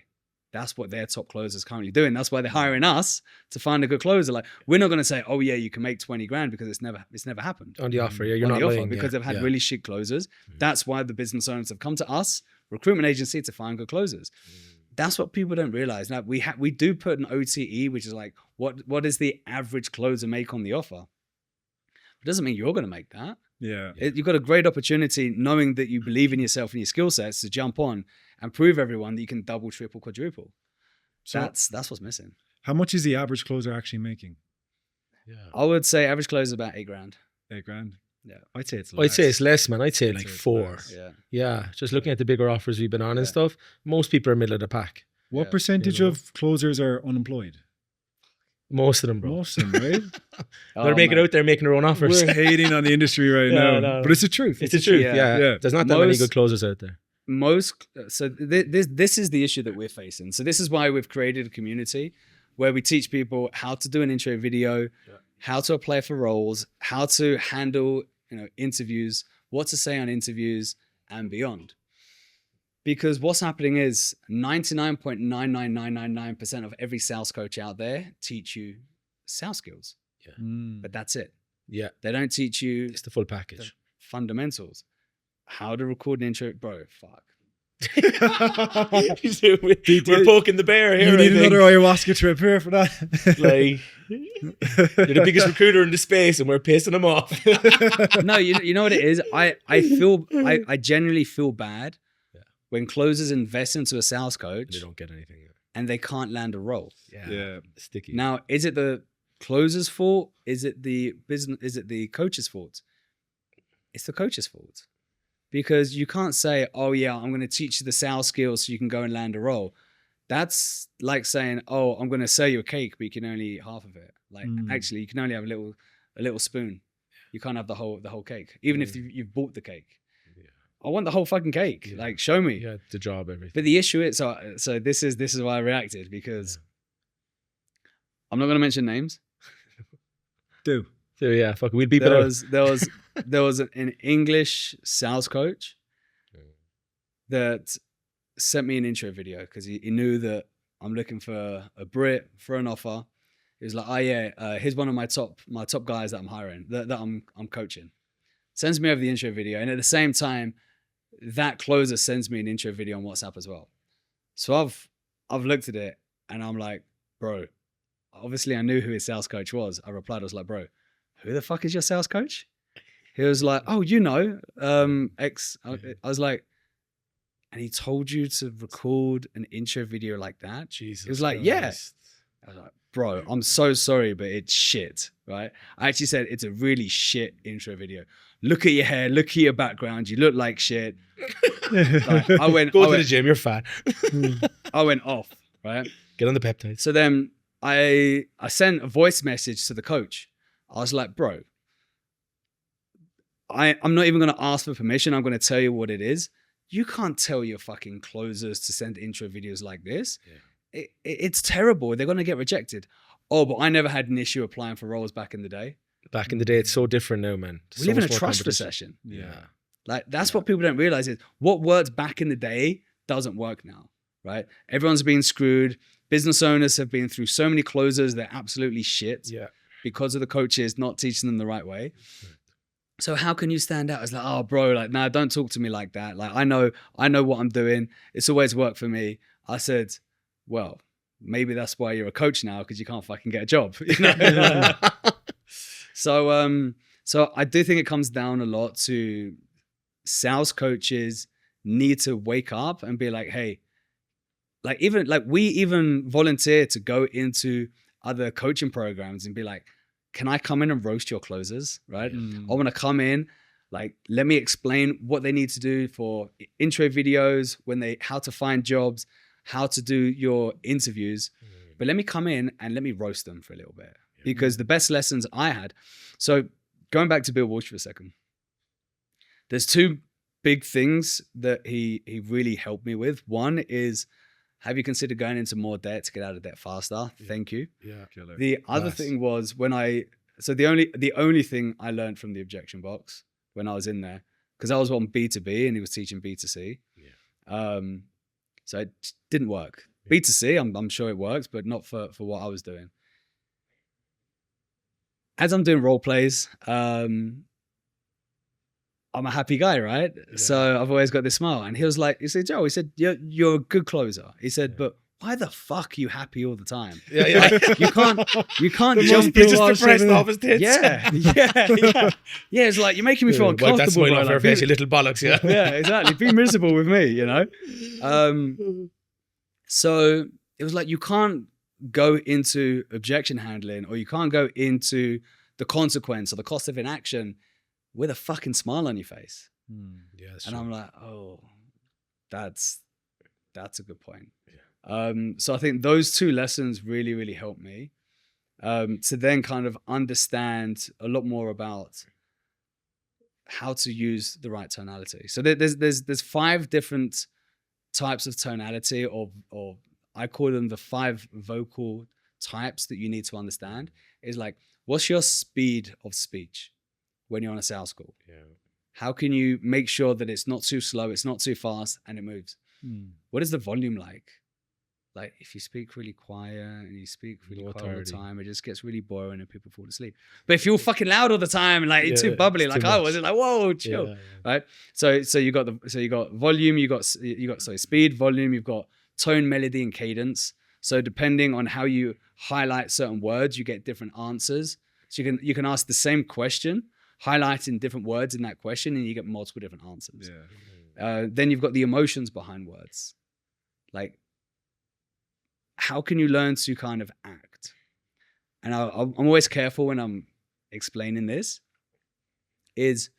That's what their top closer is currently doing. That's why they're hiring us to find a good closer. Like, we're not going to say, oh yeah, you can make 20 grand because it's never happened. On the offer, yeah, you're On not the offer, lying. because they've had really shit closers. That's why the business owners have come to us, recruitment agency, to find good closers. That's what people don't realize. Now we do put an OTE, which is like what does the average closer make on the offer? It doesn't mean you're going to make that. Yeah. You've got a great opportunity, knowing that you believe in yourself and your skill sets, to jump on and prove everyone that you can double, triple, quadruple. So That's what's missing. how much is the average closer actually making? Yeah. I would say average close is about 8 grand. 8 grand. Yeah. I'd say it's I'd less. say it's less, man. I'd say I'd like say it's 4. less. Yeah. Yeah, just looking at the bigger offers we've been on and stuff, most people are middle of the pack. What Yeah. percentage You know. of closers are unemployed? Most of them, bro. Most of them, right? They're making out there making their own offers. We're hating on the industry right Yeah, now, no. but it's the truth. It's the truth. Yeah. Yeah. Yeah. There's not that many Most- good closers out there. This is the issue that we're facing. So this is why we've created a community where we teach people how to do an intro video, how to apply for roles, how to handle, interviews, what to say on interviews and beyond. Because what's happening is 99.99999% of every sales coach out there teach you sales skills, but that's it. Yeah. They don't teach you It's the full package. fundamentals. How to record an intro, bro. Fuck. We're poking the bear here. You need I think. another ayahuasca trip here for that. Like, you're the biggest recruiter in the space, and we're pissing them off. No, you know what it is. I genuinely feel bad when closers invest into a sales coach They don't get anything. and they can't land a role. Yeah. Sticky. Now, is it the closer's fault? Is it the business? Is it the coach's fault? It's the coach's fault. Because you can't say, oh yeah, I'm going to teach you the sales skills so you can go and land a role. That's like saying, oh, I'm going to sell you a cake, but you can only eat half of it. Like, actually, you can only have a little spoon. You can't have the whole cake, even if you've bought the cake. Yeah. I want the whole fucking cake. Yeah. Like, show me. Yeah, the job, everything. But the issue is, so this is why I reacted, because I'm not going to mention names. Do. So yeah, fuck, we'll beep it out. There was an English sales coach that sent me an intro video because he knew that I'm looking for a Brit for an offer. He was like, oh yeah, here's one of my top guys that I'm hiring, that I'm coaching. Sends me over the intro video, and at the same time, that closer sends me an intro video on WhatsApp as well. So I've looked at it and I'm like, bro, obviously I knew who his sales coach was. I replied, I was like, bro, who the fuck is your sales coach? He was like, oh, X. I was like, and he told you to record an intro video like that? Jesus. He was like, yeah. I was like, bro, I'm so sorry, but it's shit, right? I actually said, it's a really shit intro video. Look at your hair, look at your background, you look like shit. Like, Go to the gym, you're fat. I went off, right? Get on the peptides. So then I sent a voice message to the coach. I was like, bro, I'm not even going to ask for permission. I'm going to tell you what it is. You can't tell your fucking closers to send intro videos like this. Yeah. It's terrible. They're going to get rejected. Oh, but I never had an issue applying for roles back in the day. Back in the day, it's so different now, man. We live in a trust recession. Yeah. Like, that's what people don't realize is what worked back in the day doesn't work now, right? Everyone's been screwed. Business owners have been through so many closers. They're absolutely shit because of the coaches not teaching them the right way. So how can you stand out? It's like, oh, bro, like, nah, don't talk to me like that. Like, I know what I'm doing. It's always worked for me. I said, well, maybe that's why you're a coach now, because you can't fucking get a job. You know? So I do think it comes down a lot to sales coaches need to wake up and be like, hey, we even volunteer to go into other coaching programs and be like, can I come in and roast your closers, right? I want to come in. Like, let me explain what they need to do for intro videos, how to find jobs, how to do your interviews. But let me come in and let me roast them for a little bit. Because the best lessons I had. So going back to Bill Walsh for a second, there's two big things that he really helped me with. One is, have you considered going into more debt to get out of debt faster? Thank you. Yeah. Killer. The other thing was the only thing I learned from the objection box when I was in there, because I was on B2B and he was teaching B2C. So it didn't work. B2C, I'm sure it works, but not for what I was doing. As I'm doing role plays, I'm a happy guy, right? Yeah. So I've always got this smile. And he said, Joe, he said, you're a good closer. He said, but why the fuck are you happy all the time? Like, you can't jump. You're just depressed off his tits. Yeah. It's like, you're making me feel uncomfortable. Well, that's my not fair face, you little bollocks. Yeah, exactly. Be miserable with me, So it was like, you can't go into objection handling, or you can't go into the consequence or the cost of inaction with a fucking smile on your face. Yeah, and true. I'm like, oh, that's a good point. So I think those two lessons really, really helped me to then kind of understand a lot more about how to use the right tonality. So there's 5 different types of tonality, or I call them the 5 vocal types that you need to understand. Is like, what's your speed of speech when you're on a sales call? How can you make sure that it's not too slow, it's not too fast, and it moves? What is the volume like? Like, if you speak really quiet and you speak really quiet all the time, it just gets really boring and people fall asleep. But if you're fucking loud all the time, like you're too bubbly, like I was, like, whoa, chill, right? So you got volume, you got speed, volume, you've got tone, melody, and cadence. So depending on how you highlight certain words, you get different answers. So you can ask the same question, highlighting different words in that question, and you get multiple different answers. Then you've got the emotions behind words, like, how can you learn to kind of act? And I'm always careful when I'm explaining this, is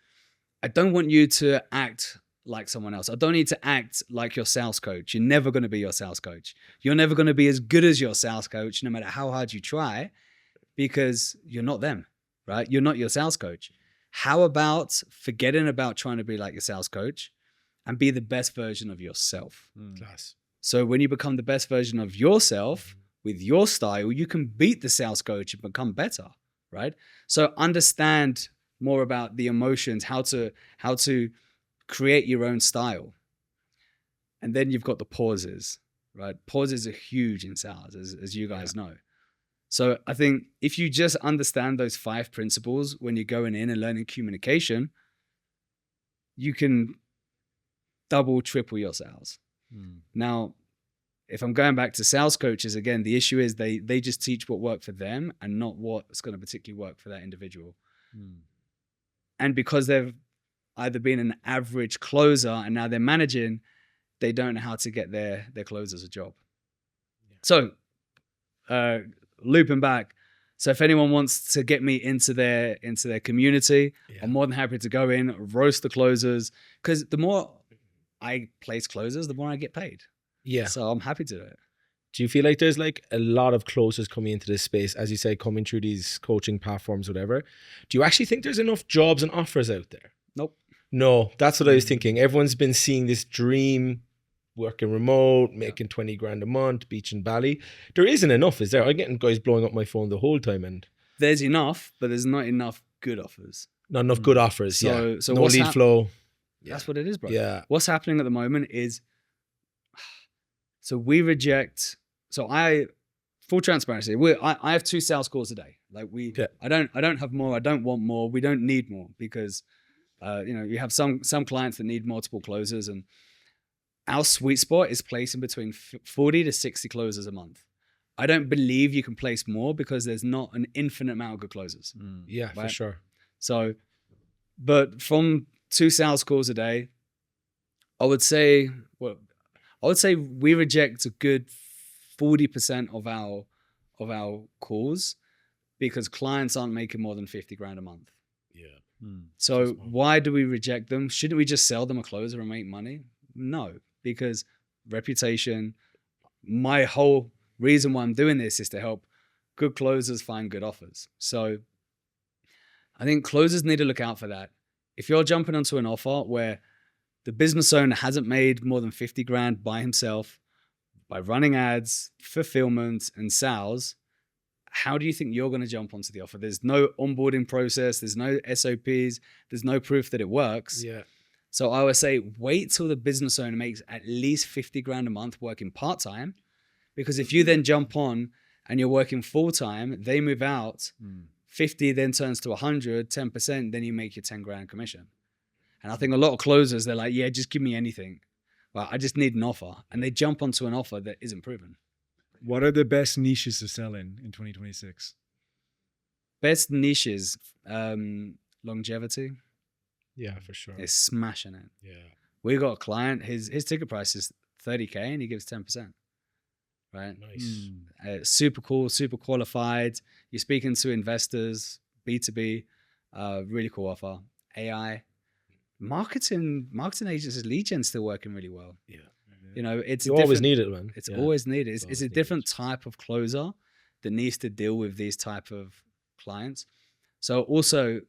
I don't want you to act like someone else. I don't need to act like your sales coach. You're never going to be your sales coach. You're never going to be as good as your sales coach, no matter how hard you try, because you're not them, right? You're not your sales coach. How about forgetting about trying to be like your sales coach and be the best version of yourself? Class. So when you become the best version of yourself with your style, you can beat the sales coach and become better, right? So understand more about the emotions, how to create your own style. And then you've got the pauses, right? Pauses are huge in sales, as you guys know. So I think if you just understand those 5 principles when you're going in and learning communication, you can double, triple your sales. Now, if I'm going back to sales coaches, again, the issue is they just teach what worked for them and not what's going to particularly work for that individual. And because they've either been an average closer and now they're managing, they don't know how to get their closers a job. So looping back, so if anyone wants to get me into their community, I'm more than happy to go in, roast the closers, because the more I place closers, the more I get paid. So I'm happy to do it. Do you feel like there's like a lot of closers coming into this space, as you say, coming through these coaching platforms, whatever? Do you actually think there's enough jobs and offers out there? Nope. No, that's what I was thinking. Everyone's been seeing this dream, working remote, making 20 grand a month, beach and Bali. There isn't enough, is there? I'm getting guys blowing up my phone the whole time, and there's enough, but there's not enough good offers. Not enough good offers. So no lead flow. That's what it is, bro. What's happening at the moment is, so we reject. So full transparency, I have 2 sales calls a day. Like I don't have more. I don't want more. We don't need more, because you have some clients that need multiple closers, and our sweet spot is placing between 40 to 60 closers a month. I don't believe you can place more, because there's not an infinite amount of good closers. Right? For sure. So, but from 2 sales calls a day, I would say we reject a good 40% of our calls, because clients aren't making more than 50 grand a month. So why do we reject them? Shouldn't we just sell them a closer and make money? No, because reputation, my whole reason why I'm doing this is to help good closers find good offers. So I think closers need to look out for that. If you're jumping onto an offer where the business owner hasn't made more than 50 grand by himself, by running ads, fulfillment, and sales, how do you think you're going to jump onto the offer? There's no onboarding process. There's no SOPs. There's no proof that it works. Yeah. So I would say wait till the business owner makes at least 50 grand a month working part-time. Because if you then jump on and you're working full-time, they move out, 50 then turns to 100, 10%, then you make your 10 grand commission. And I think a lot of closers, they're like, yeah, just give me anything. Well, I just need an offer. And they jump onto an offer that isn't proven. What are the best niches to sell in 2026? Best niches, longevity. Yeah, for sure. Is smashing it. Yeah. We got a client, his ticket price is 30K and he gives 10%. Right? Nice. Super cool, super qualified. You're speaking to investors, B2B, really cool offer. AI, marketing agencies, lead gen still working really well. Yeah. You know, it's You always need it, man. It's always needed. It's always a needed. different type of closer that needs to deal with these type of clients. So also,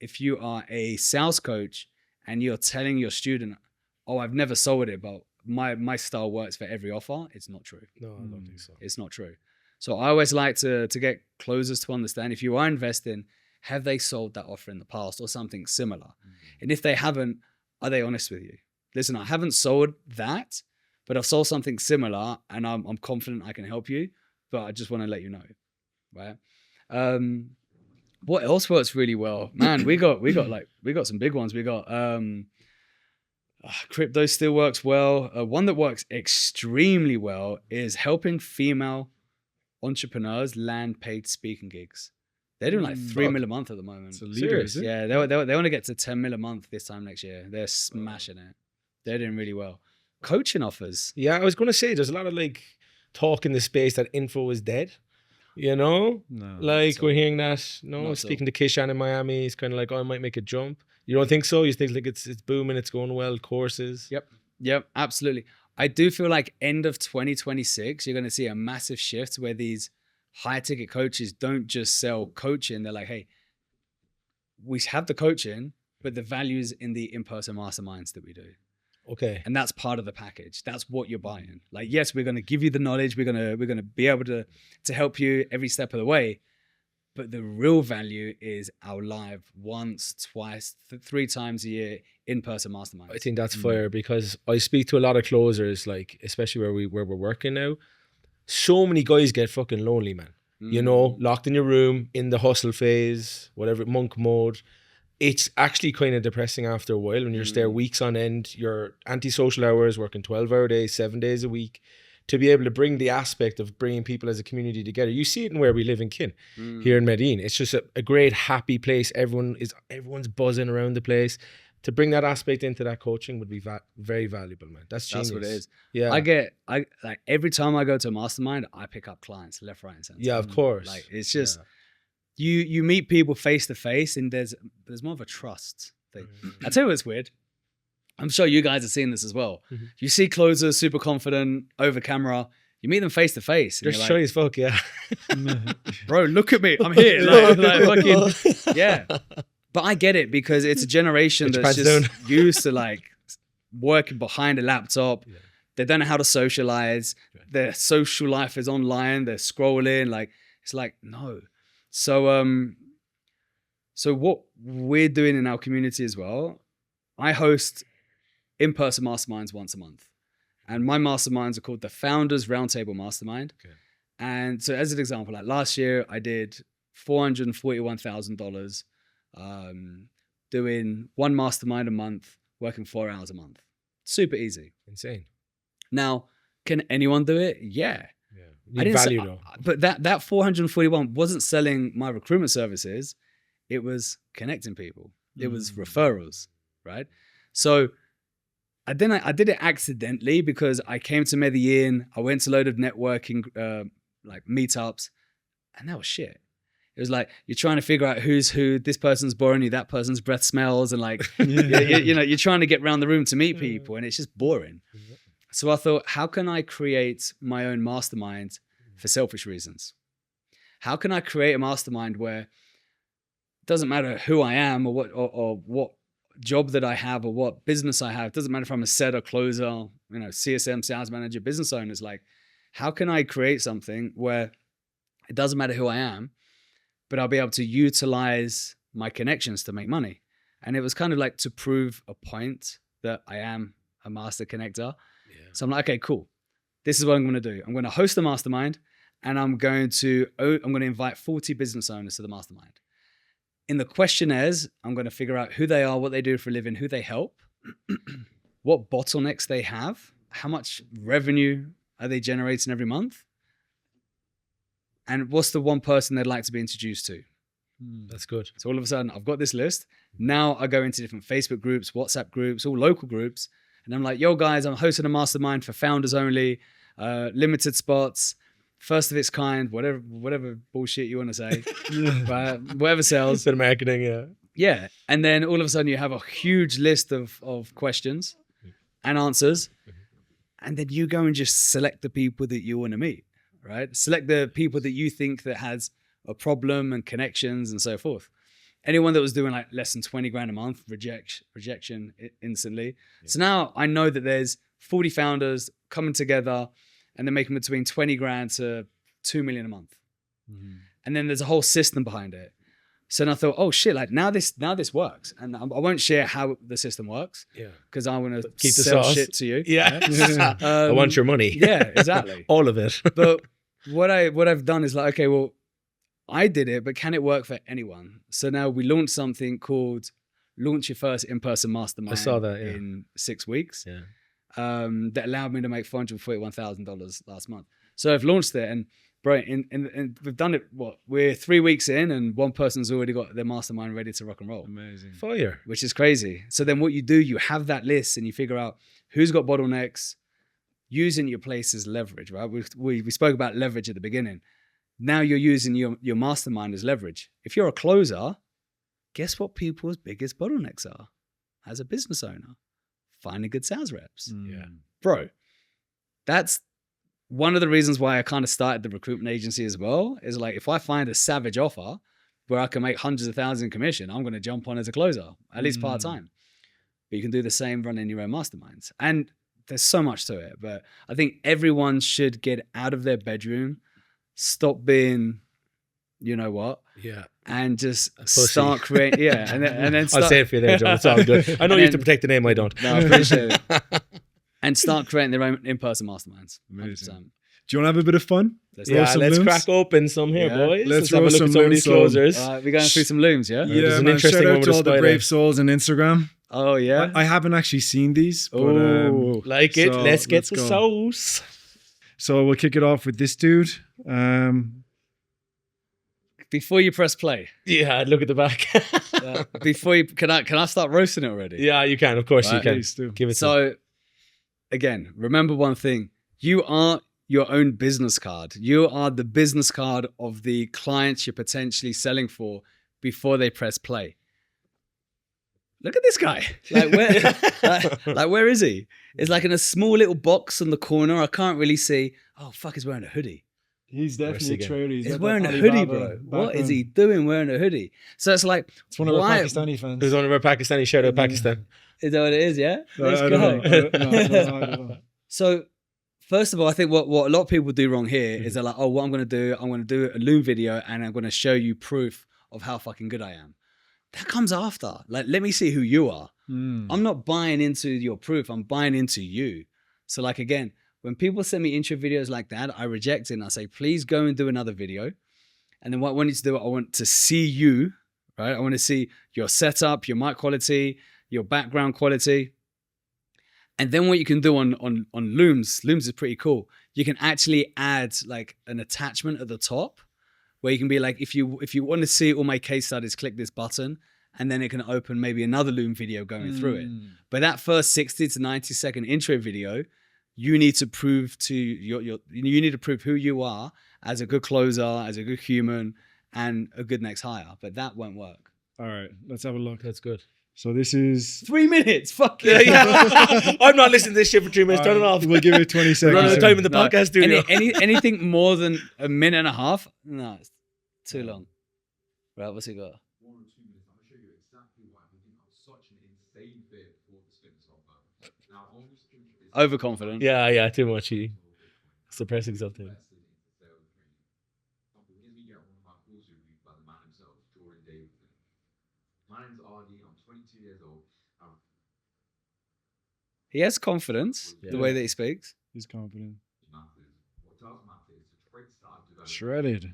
if you are a sales coach and you're telling your student, oh, I've never sold it, but my style works for every offer, it's not true. No, I don't think so. It's not true. So I always like to get closers to understand, if you are investing, have they sold that offer in the past or something similar? And if they haven't, are they honest with you? Listen, I haven't sold that, but I've sold something similar and I'm confident I can help you, but I just want to let you know, right? What else works really well? Man, we got some big ones. We got crypto still works well. One that works extremely well is helping female entrepreneurs land paid speaking gigs. They're doing like 3 mil a month at the moment. It's a leader, is it? Yeah, they want to get to 10 mil a month this time next year. They're smashing it. They're doing really well. Coaching offers. Yeah, I was going to say there's a lot of like talk in the space that info is dead. You know, No. like we're hearing that. No, Not so. speaking to Kishan in Miami, he's kind of like, oh, I might make a jump. You don't think so? You think like it's booming, it's going well, courses? Yep, absolutely. I do feel like end of 2026, you're going to see a massive shift where these high ticket coaches don't just sell coaching. They're like, hey, we have the coaching, but the value is in the in-person masterminds that we do. Okay. And that's part of the package. That's what you're buying. Like, yes, we're going to give you the knowledge. We're going to be able to help you every step of the way. But the real value is our live once, twice, 3 times a year in-person masterminds. I think that's fair because I speak to a lot of closers, like especially where we're working now. So many guys get fucking lonely, man. You know, locked in your room, in the hustle phase, whatever, monk mode. It's actually kind of depressing after a while when you're there weeks on end. You're anti-social hours, working 12-hour days, 7 days a week. To be able to bring the aspect of bringing people as a community together. You see it in where we live in Kin, here in Medellin. It's just a great, happy place. Everyone's buzzing around the place. To bring that aspect into that coaching would be very valuable, man. That's genius. That's what it is. Yeah. I like every time I go to a mastermind, I pick up clients left, right, and center. Yeah, of course. Like it's just you meet people face to face, and there's more of a trust thing. I tell you what's weird. I'm sure you guys have seen this as well. You see closers super confident over camera. You meet them face to face. They're shy as fuck, yeah. Bro, look at me. I'm here. Like fucking, yeah. But I get it because it's a generation that's just used to like working behind a laptop. Yeah. They don't know how to socialize. Yeah. Their social life is online. They're scrolling. Like it's like, no. So what we're doing in our community as well, I host in-person masterminds once a month. And my masterminds are called the Founders Roundtable Mastermind. Okay. And so as an example, like last year I did $441,000 doing one mastermind a month, working 4 hours a month. Super easy. Insane. Now, can anyone do it? Yeah. I didn't value though. But that 441 wasn't selling my recruitment services. It was connecting people. It was referrals, right? So I did it accidentally because I came to Medellin. I went to a load of networking like meetups, and that was shit. It was like you're trying to figure out who's who. This person's boring you. That person's breath smells, and like you know, you're trying to get around the room to meet people, and it's just boring. So I thought, how can I create my own mastermind for selfish reasons? How can I create a mastermind where it doesn't matter who I am or what job that I have or what business I have. It doesn't matter if I'm a setter, closer, you know, CSM, sales manager, business owner. It's like, how can I create something where it doesn't matter who I am, but I'll be able to utilize my connections to make money? And it was kind of like to prove a point that I am a master connector. Yeah. So I'm like, okay, cool. This is what I'm going to do. I'm going to host a mastermind, and I'm going to invite 40 business owners to the mastermind. In the questionnaires, I'm going to figure out who they are, what they do for a living, who they help, what bottlenecks they have, how much revenue are they generating every month, and what's the one person they'd like to be introduced to. That's good. So all of a sudden, I've got this list. Now I go into different Facebook groups, WhatsApp groups, all local groups, and I'm like, yo guys, I'm hosting a mastermind for founders only, limited spots, first of its kind, whatever bullshit you want to say, but whatever sells. Bit of marketing, yeah. Yeah. And then all of a sudden you have a huge list of questions and answers. And then you go and just select the people that you want to meet, right? Select the people that you think that has a problem and connections and so forth. Anyone that was doing like less than 20 grand a month, rejection instantly. Yeah. So now I know that there's 40 founders coming together and they're making between 20 grand to 2 million a month. And then there's a whole system behind it. So then I thought, oh shit, like now this works. And I won't share how the system works. Yeah. Because I want to keep the sell sauce. shit to you. Yeah. I want your money. Yeah, exactly. All of it. But what I've done is like, okay, well, I did it, but can it work for anyone? So now we launched something called Launch Your First In-Person Mastermind. I saw that, yeah. In 6 weeks. Yeah. That allowed me to make $441,000 last month. So I've launched it, and bro, and we've done it. We're 3 weeks in, and one person's already got their mastermind ready to rock and roll. Amazing. Fire. Which is crazy. So then what you do, you have that list, and you figure out who's got bottlenecks, using your place as leverage, right? We spoke about leverage at the beginning. Now you're using your mastermind as leverage. If you're a closer, guess what people's biggest bottlenecks are as a business owner? Finding good sales reps. Yeah. Bro, that's one of the reasons why I kind of started the recruitment agency as well, is like, if I find a savage offer where I can make hundreds of thousands in commission, I'm going to jump on as a closer, at least part-time. But you can do the same running your own masterminds. And there's so much to it, but I think everyone should get out of their bedroom, stop being, you know what? Yeah. And just start creating, yeah. And then start. I'll say it for you there, Joe. It's all good. I know you have to protect the name, I don't. No, I appreciate it. And start creating their own in-person masterminds. Amazing. Do you want to have a bit of fun? Let's crack open some here, boys. Let's have a look at some of these closers. We're going through some looms, yeah? Yeah, There's an man, interesting shout one out with to a all the spider. brave souls on Instagram. Oh, yeah? I haven't actually seen these, but Like it. so Let's get let's the go. sauce. So we'll kick it off with this dude. Before you press play, Yeah, I'd look at the back. before you, can I start roasting it already? Yeah, you can. Of course, you Right. can. Please do. Give it to So, again, remember one thing. You are your own business card. You are the business card of the clients you're potentially selling for before they press play. Look at this guy. Like where, where is he? It's like in a small little box in the corner. I can't really see. Oh, fuck, he's wearing a hoodie. He's definitely a trader. He's wearing a hoodie, bro. What is he doing wearing a hoodie? So it's like, It's one of our Pakistani fans. Who's one of our Pakistani? Shout out Pakistan. Is that what it is? Yeah. Let's I go. don't know. So, first of all, I think what a lot of people do wrong here is they're like, oh, what I'm going to do a Loom video and I'm going to show you proof of how fucking good I am. That comes after. Like, let me see who you are. I'm not buying into your proof. I'm buying into you. So like, again, when people send me intro videos like that, I reject it and I say, please go and do another video. And then what I want you to do, I want to see you, right? I want to see your setup, your mic quality, your background quality. And then what you can do on Looms is pretty cool. You can actually add like an attachment at the top where you can be like, if you want to see all my case studies, click this button, and then it can open maybe another Loom video going through it. But that first 60 to 90 second intro video, you need to prove to you need to prove who you are as a good closer, as a good human, and a good next hire, but that won't work. All right, let's have a look. That's good. So this is 3 minutes. Fuck Yeah, it. yeah. I'm not listening to this shit for 3 minutes. Turn it off. We'll give it 20 Run seconds. out of time in the No, podcast studio. anything more than a minute and a half? No, it's too long. Right, what's he got? 1 or 2 minutes, I'm going to show you exactly why I think I'm such an insane fit for this fitness offer. Now, on this trip is Overconfident. Yeah, too much. He suppressing something. invested into sales training. Something is we get one of my calls reviewed by the man himself, Joel Elster. My name's RD, I'm 22 years old. He has confidence, the way that he speaks. He's confident. What does matter is the traits that I've developed. Shredded.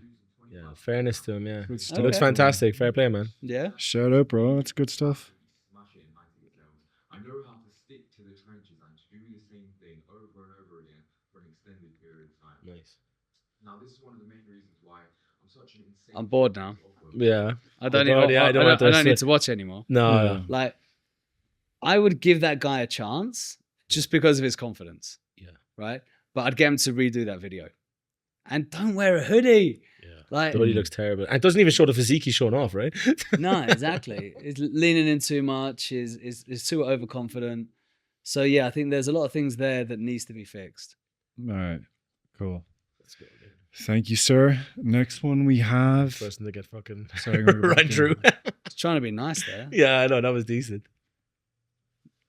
Yeah, fairness to him. Yeah, Good it stuff. looks Okay. fantastic. Fair play, man. Yeah. Shout out, bro. That's good stuff. Smash it in high ticket sales. I know how to stick to the trenches and to do the same thing over and over again for an extended period of time. Nice. Now, this is one of the main reasons why I'm such an insane. I'm bored now. Yeah. I don't, I'm bored, need, yeah, I don't want to I don't need sit- to watch anymore. No. Yeah. no. Like, I would give that guy a chance just because of his confidence. Yeah. Right? But I'd get him to redo that video. And don't wear a hoodie. Yeah. Like, The hoodie looks terrible. And it doesn't even show the physique he's showing off, right? no, exactly. He's leaning in too much, is too overconfident. So, yeah, I think there's a lot of things there that needs to be fixed. All right, cool. Let's go, dude. Thank you, sir. Next one we have. Person to get fucking Sorry, I'm gonna go back run in. through. Just trying to be nice there. Yeah, I know. That was decent.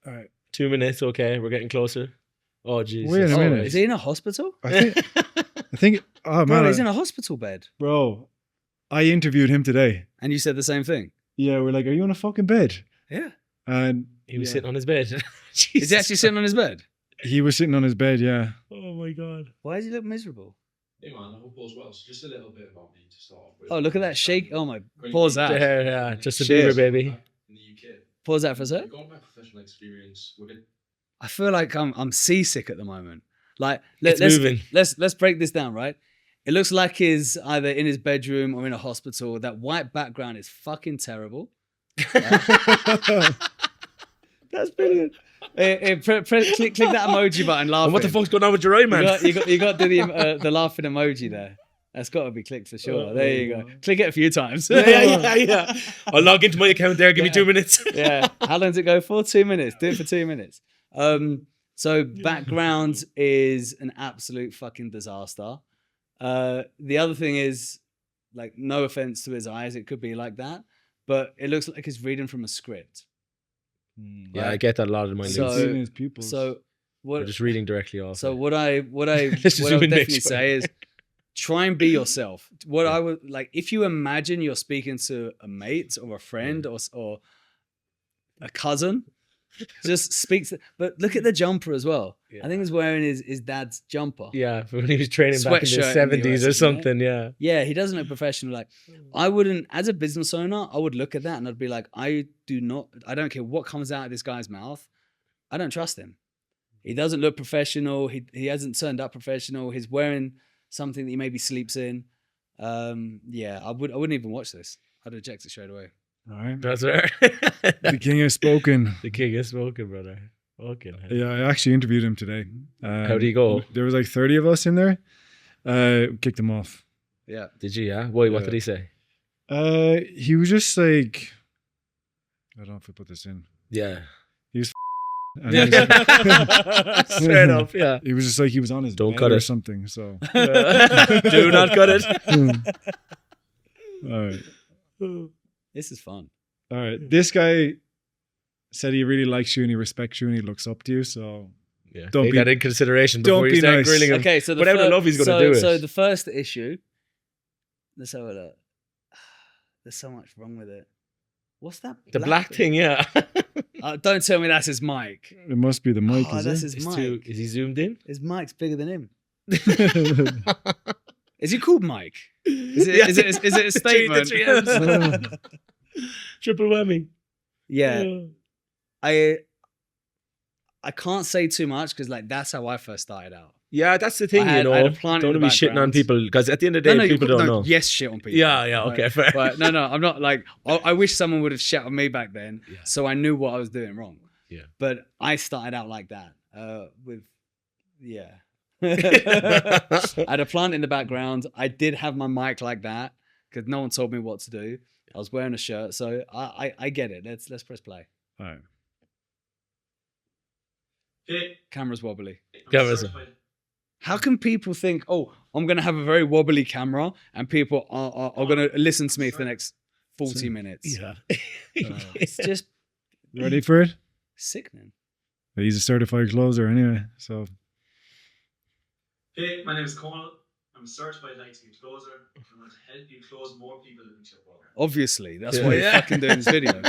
All right. 2 minutes. Okay. We're getting closer. Oh, Jesus. Wait a Oh, minute. is he in a hospital? I think. Oh Bro, man, he's in a hospital bed. bro. I interviewed him today. And you said the same thing? Yeah, we're like, "Are you in a fucking bed?" Yeah. And He was yeah, sitting on his bed. Is he actually sitting on his bed? he was sitting on his bed. Yeah. Oh, my God. Why does he look miserable? Hey man, I hope all's well. So just a little bit about me to start off with. Oh, look at that shake. Oh, my. Pause that. Yeah, just a Shit. Bieber, baby. In the UK. Pause that for a sec. I've got my professional experience within. I feel like I'm seasick at the moment. Like, It's moving. Let's break this down, right? It looks like he's either in his bedroom or in a hospital. That white background is fucking terrible. That's brilliant. Click that emoji button. Laughing. And what the fuck's going on with your eye, man? You got to do the laughing emoji there. That's got to be clicked for sure. There you go. Click it a few times. yeah. I'll log into my account there. Give me 2 minutes. Yeah. How long does it go for? 2 minutes. Do it for 2 minutes. So background is an absolute fucking disaster. The other thing is, like, no offense to his eyes, it could be like that, but it looks like he's reading from a script. Yeah, I get that a lot in my So- links. Seeing his pupils. So We're what? just reading directly off. So it. what I would Let's just zoom in definitely next say is try and be yourself. What I would like, if you imagine you're speaking to a mate or a friend or a cousin, just speak to. But look at the jumper as well. Yeah. I think he's wearing his dad's jumper. Yeah, when he was training back in the Sweatshirt in the 70s US, or isn't it? something, yeah. Yeah, he doesn't look professional. Like, I wouldn't, as a business owner, I would look at that and I'd be like, I don't care what comes out of this guy's mouth. I don't trust him. He doesn't look professional. He hasn't turned up professional. He's wearing something that he maybe sleeps in. Yeah, I wouldn't even watch this. I'd reject it straight away. All right. That's right. The king has spoken. The king is smoking, brother. Fucking hell. Yeah, I actually interviewed him today. How'd he go? There was like 30 of us in there. Kicked him off. Yeah. Did you, yeah? Why, what Yeah. did he say? He was just like, I don't know if I put this in. Yeah. And he was- Straight up, yeah. He was just like, he was on his Don't bed cut or it. something. So, Do not cut it. all right. This is fun. All right. This guy said he really likes you and he respects you and he looks up to you. So, Yeah, Don't take be- that in consideration don't before you be start nice. grilling him. Okay, so the But out of love, he's gonna do it. So the first issue, let's have a look. There's so much wrong with it. What's that? The black thing, yeah. Don't tell me that's his mic. it must be the mic, Oh, is that's it? his Is mic. he zoomed in? His mic's bigger than him. Is he called Mike? Is it a statement? Three M's. Triple whammy. Yeah, I can't say too much because like that's how I first started out. Yeah, that's the thing, I had you a know. plant in Don't the be shitting on background. people because at the end of the day, people don't know. Yes, shit on people. Yeah, yeah, okay, Right. fair. But no, I'm not like. I wish someone would have shit on me back then, Yeah. so I knew what I was doing wrong. Yeah. But I started out like that. I had a plant in the background. I did have my mic like that. because no one told me what to do. I was wearing a shirt, so I get it. Let's press play. All right. Camera's wobbly. Cameras. How can people think, oh, I'm going to have a very wobbly camera and people are going to listen to me for the next 40 minutes? Yeah. It's just Ready for it? sickening. He's a certified closer anyway. So Hey, my name is Conal. I'm a certified IT closer. I want to help you close more people into your program. Obviously, that's Yeah. why you're fucking doing this video.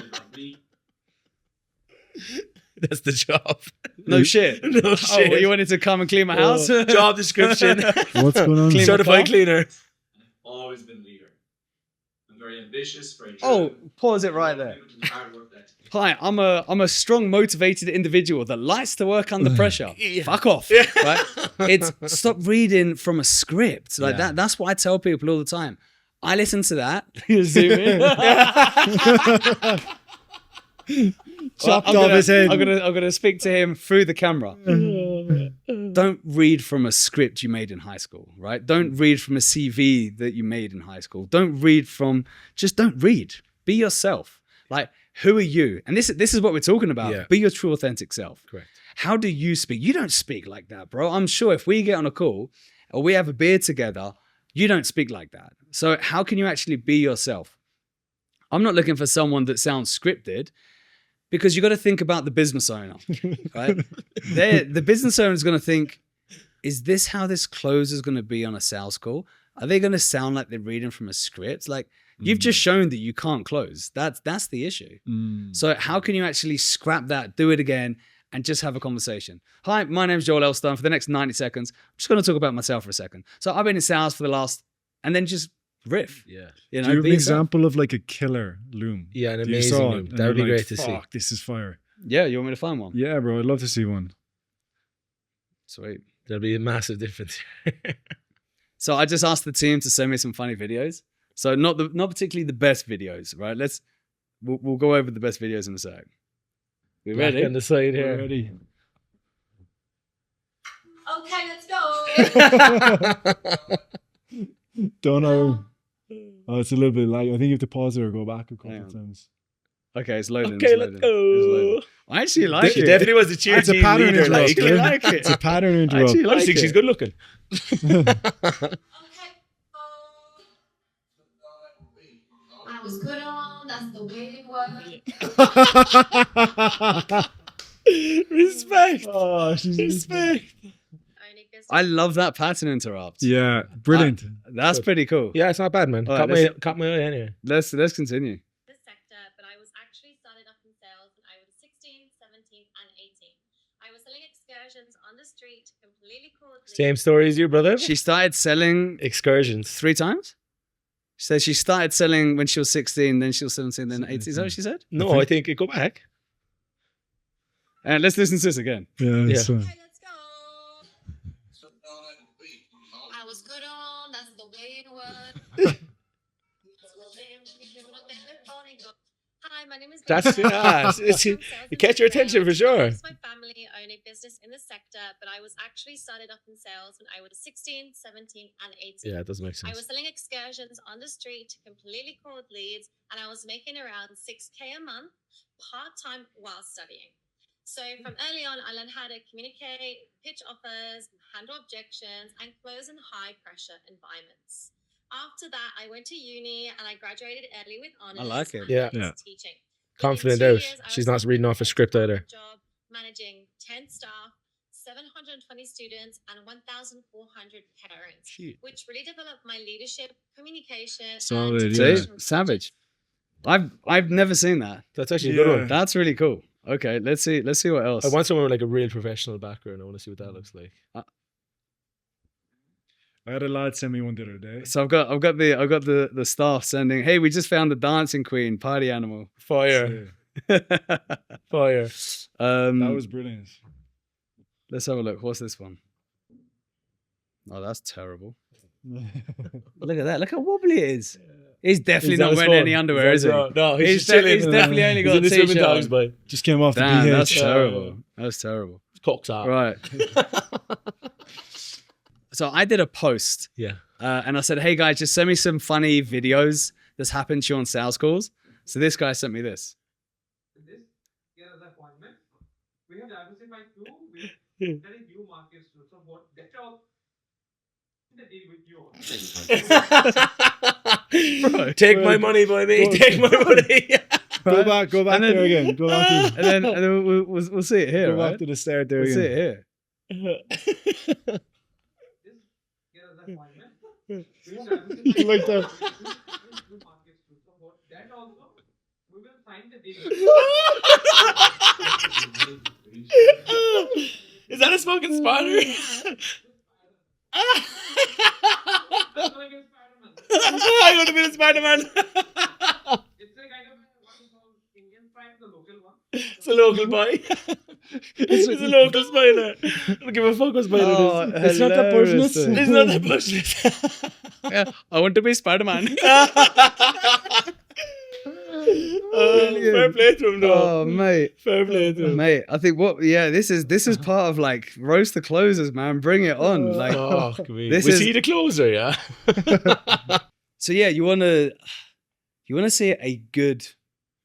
That's the job. No shit. No Oh, shit. well, you wanted to come and clean my house? Job description. what's going on? Clean my Certified car? cleaner. I've always been a leader. I'm very ambitious, very Oh, driven. pause it right there. Hard work ethic. Hi, I'm a strong, motivated individual that likes to work under pressure. Fuck off. Right? It's stop reading from a script. Like Yeah. that's what I tell people all the time. I listen to that. You zoom in. Chopped I'm off gonna- his head. I'm gonna speak to him through the camera. Don't read from a script you made in high school, right? Don't read from a CV that you made in high school. Don't read. Be yourself. Like, who are you? And this is what we're talking about. Yeah. Be your true, authentic self. Correct. How do you speak? You don't speak like that, bro. I'm sure if we get on a call or we have a beer together, you don't speak like that. So how can you actually be yourself? I'm not looking for someone that sounds scripted, because you got to think about the business owner, right? The business owner is going to think, is this how this closer is going to be on a sales call? Are they going to sound like they're reading from a script? Like, you've just shown that you can't close. That's the issue. So how can you actually scrap that, do it again, and just have a conversation? Hi, my name's Joel Elster. And for the next 90 seconds, I'm just going to talk about myself for a second. So I've been in sales for the last, and then just riff. Yeah. You know, Do you have be an yourself. example of like a killer loom? Yeah, an that you amazing saw loom. and That would you're be like, great to see. Fuck, this is fire. Yeah, you want me to find one? Yeah, bro, I'd love to see one. Sweet. There'll be a massive difference. So I just asked the team to send me some funny videos. So not particularly the best videos, right? We'll go over the best videos in a sec. We Back ready? on the side We're here. ready. Okay, let's go. Don't know. Oh, it's a little bit light. I think you have to pause it or go back a couple Hang of on. times. Okay, it's loading. Okay, it's let's loading, it's loading. go. I actually like She it. definitely was a cheer It's a team pattern leader. interrupt. Like, I eh? like it. It's a pattern I interrupt. actually I like think it. she's good looking. Okay. I was good on, that's the way it was. Respect. Oh, she's Respect. I love that pattern interrupt. Yeah, brilliant. That's pretty cool. Yeah, it's not bad, man. All right, Caught my eye anyway. Let's continue. The sector, but I was actually started up in sales when I was 16, 17, and 18. I was selling excursions on the street, completely cool. Same story as you, brother. She started selling Excursions. 3 times. She said she started selling when she was 16, then she was 17, then 18. Is that what she said? No, I think go back. And let's listen to this again. Yeah, it's Yeah. fine. Okay, let's go. I was good on, that's the way it was. Hi, my name is. That's it catch your attention for sure. My family own a business in the sector, but I was actually started up in sales when I was 16, 17, and 18. Yeah, it does make I sense. was selling excursions on the street, completely cold leads, and I was making around 6K a month part-time while studying. So from early on, I learned how to communicate, pitch offers, handle objections, and close in high-pressure environments. After that, I went to uni and I graduated early with honors. I like it. and Yeah. I was Yeah. teaching. Confident Within 2 out. years, I She's was not reading working off a a script full-time either. Job, managing 10 staff, 720 students, and 1,400 parents, Shit. which really developed my leadership, communication, Solid, and yeah. professional Savage. I've never seen that. That's actually a good Yeah. one. That's really cool. Okay, let's see what else. I want someone with like a real professional background. I want to see what that looks like. I had a lad send me one the other day. So I've got the staff sending, hey, we just found the dancing queen, party animal. Fire. Yeah, Fire. that was brilliant. Let's have a look. What's this one? Oh, that's terrible. Look at that. Look how wobbly it is. He's definitely not wearing any underwear, is he? No, he's He's just chilling. he's definitely only got He's in a the swimming t-shirt dogs, on. boy. Just came off Damn, the that's BH. terrible. That's terrible. Cocks out. Right. So I did a post Yeah. and I said, hey guys, just send me some funny videos that's happened to you on sales calls. So this guy sent me this. This here is the appointment. We have diversified too. We are entering new markets too. So what that all the deal with you. Take my money, baby. Take my money. Go back there again. Go back to, and then we'll see it here, go right? back to the start there We'll see it again. here. This here is the appointment. We have diversified Like that. new markets too. So what that also we will sign the deal. Is that a smoking spider? That's like a Spider-Man. I want to be the Spider-Man. It's a kind of what is called Indian Spider, the local one. It's a local boy. It's a local spider. I don't give a fuck what spider it is. It's not that poisonous. It's not that bullshit. Yeah, I want to be Spider-Man. Fair play to him, though. Oh, mate. Fair play to him. Mate, I think this is part of like roast the closers, man. Bring it on. Like Oh, This was is- he the closer? Yeah. so yeah, you wanna see a good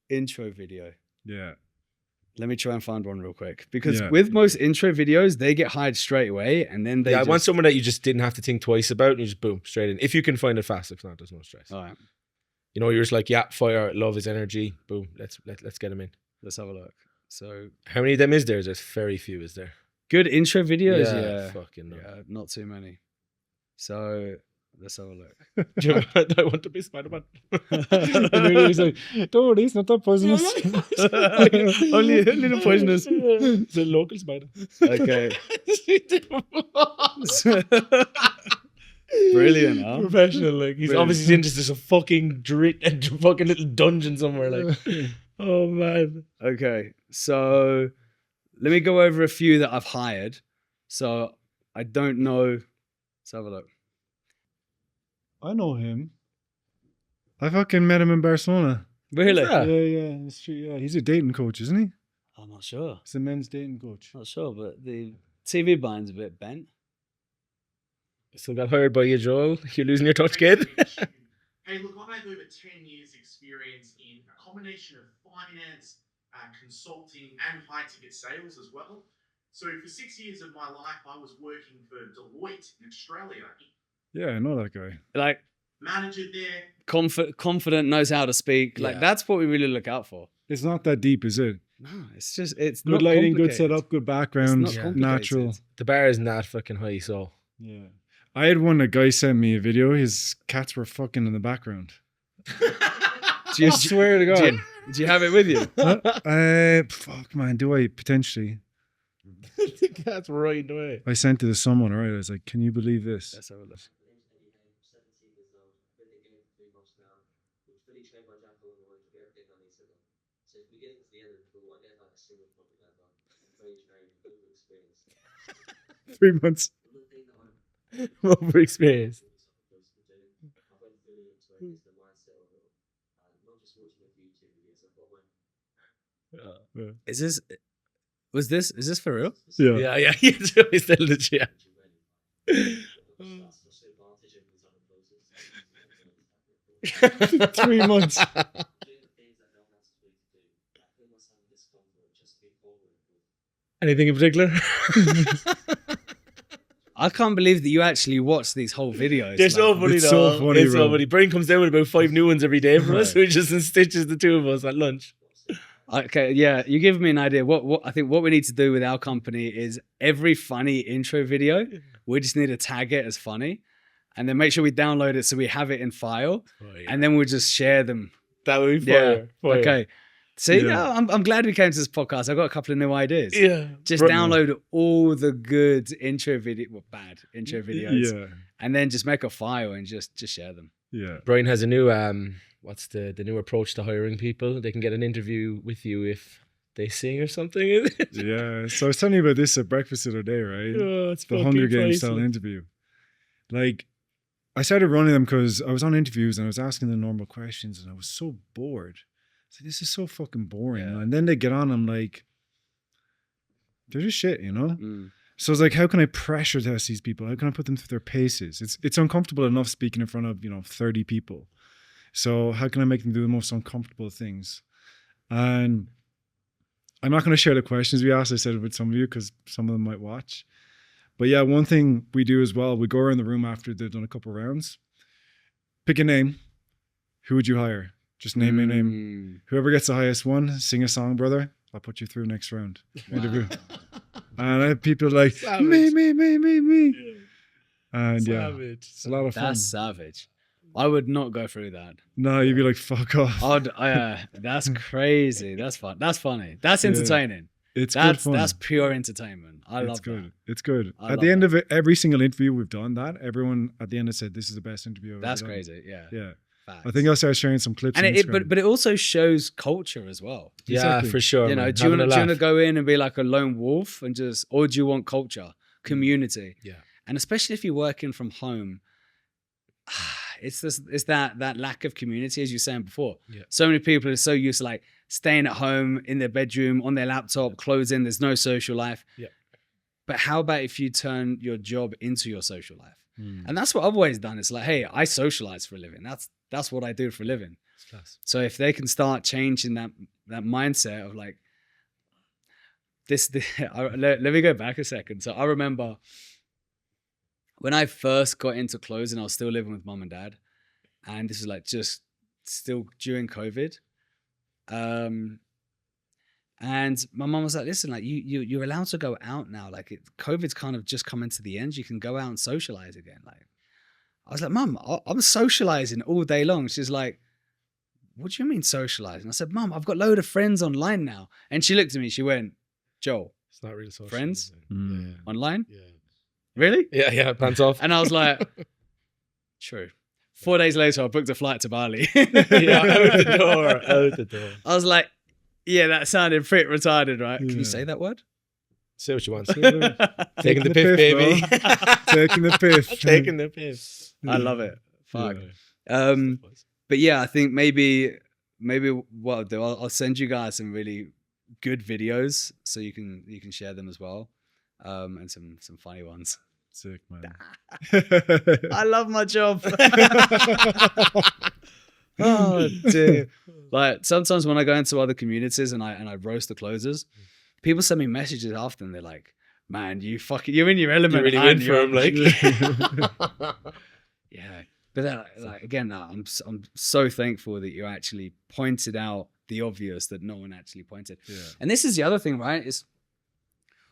intro video. Yeah. Let me try and find one real quick. Because Yeah. with most intro videos, they get hired straight away and then they I just, want someone that you just didn't have to think twice about and you just boom, straight in. If you can find it fast, if not, there's no stress. all right, You know, you're just like, yeah, fire, love his energy. Boom, let's get him in. let's have a look. So How many of them is there? There's very few, is there? good intro videos, yeah. Fucking no. Yeah, not too many. So let's have a look. I want to be Spider-Man. And then he's like, don't worry, it's not that poisonous. only the poisonous. It's a local spider. Okay. Brilliant, huh? Professional, like he's Brilliant. obviously into just a fucking fucking little dungeon somewhere. Like, oh man. Okay, so let me go over a few that I've hired. So I don't know. Let's have a look. I know him. I fucking met him in Barcelona. Really? Yeah. Yeah, it's true. Yeah, he's a dating coach, isn't he? I'm not sure. He's a men's dating coach. Not sure, but the TV bind's a bit bent. Still got hired by you, Joel. You're losing your touch, kid. Hey, look, I have over 10 years experience in a combination of finance, consulting, and high-ticket sales as well. So for 6 years of my life, I was working for Deloitte in Australia. Yeah, I know that guy. Like Manager there. confident, knows how to speak. Like Yeah. that's what we really look out for. It's not that deep, is it? No, it's Good not lighting, good complicated. setup, good It's background, not complicated. natural. The bar isn't that fucking high, so Yeah. I had one, a guy sent me a video. His cats were fucking in the background. Do you, I swear to God. do you have it with you? Fuck, man, do I potentially? the cat's right away. I sent it to someone, right? I was like, can you believe this? Let's have a look. Three months. Over experience. Is this for real? Yeah. Yeah. He's still legit. 3 months. Anything in particular? I can't believe that you actually watch these whole videos. They're so Like, funny, it's though. so funny, It's so bro. funny. Brain comes down with about 5 new ones every day from us, which just stitches the two of us at lunch. Okay, yeah, you give me an idea. What I think what we need to do with our company is every funny intro video, we just need to tag it as funny, and then make sure we download it so we have it in file, and then we'll just share them. that would be Yeah. fire. Fire. Okay. See, Yeah. no, I'm glad we came to this podcast. I've got a couple of new ideas. Yeah. Just download all the good intro video, well, bad intro videos, Yeah. and then just make a file and just share them. Yeah. Brian has a new what's the new approach to hiring people? They can get an interview with you if they sing or something. Yeah. So I was telling you about this at breakfast the other day, right? Oh, it's The fucking Hunger Games style priceless. interview. Like, I started running them because I was on interviews and I was asking the normal questions and I was so bored. So this is so fucking boring. Yeah. And then they get on, I'm like, they're just shit, you know? Mm. So it's like, how can I pressure test these people? How can I put them through their paces? It's uncomfortable enough speaking in front of 30 people. So how can I make them do the most uncomfortable things? And I'm not going to share the questions we asked. I said it with some of you because some of them might watch. But yeah, one thing we do as well, we go around the room after they've done a couple of rounds. Pick a name. Who would you hire? Just name a name. Whoever gets the highest one, sing a song, brother. I'll put you through next round. Interview. And I have people like, me. And savage. It's a lot of fun. That's savage. I would not go through that. No, you'd be like, fuck off. That's crazy. That's fun. That's funny. That's entertaining. It's good fun. That's pure entertainment. I love that. It's good. At the end of it, every single interview we've done that, everyone at the end has said, this is the best interview I've ever done. That's crazy. Yeah. Facts. I think I'll start sharing some clips. And but it also shows culture as well. Yeah, exactly. For sure. Do you want to go in and be like a lone wolf and or do you want culture, community? Yeah. And especially if you're working from home, it's that lack of community, as you were saying before. Yeah. So many people are so used to like staying at home in their bedroom on their laptop, closing. There's no social life. Yeah. But how about if you turn your job into your social life? And that's what I've always done. It's like, hey, I socialize for a living. That's what I do for a living. So if they can start changing that mindset of like let me go back a second. So I remember when I first got into closing, I was still living with mum and dad, and this is like just still during COVID. And my mum was like, listen, like you're allowed to go out now. Like COVID's kind of just coming to the end. You can go out and socialize again. Like I was like, Mum, I'm socializing all day long. She's like, what do you mean socializing? I said, Mum, I've got a load of friends online now. And she looked at me, she went, Joel, it's not really social. Friends? Yeah. Online? Yeah. Really? Yeah, pants off. And I was like, true. 4 days later, I booked a flight to Bali. Out the door. I was like, yeah, that sounded pretty retarded, right? Can you say that word? Say what you want. Taking the piff, baby. Taking the piff. Taking the piff. I love it. Fuck. But yeah, I think maybe what I'll do, I'll send you guys some really good videos so you can share them as well, and some funny ones. Sick, man. I love my job. Oh, dude. Like sometimes when I go into other communities and I roast the closers, people send me messages after and they're like, man, you're in your element. You really went for him, like. Yeah. But then, like, again, I'm so thankful that you actually pointed out the obvious that no one actually pointed. Yeah. And this is the other thing, right? Is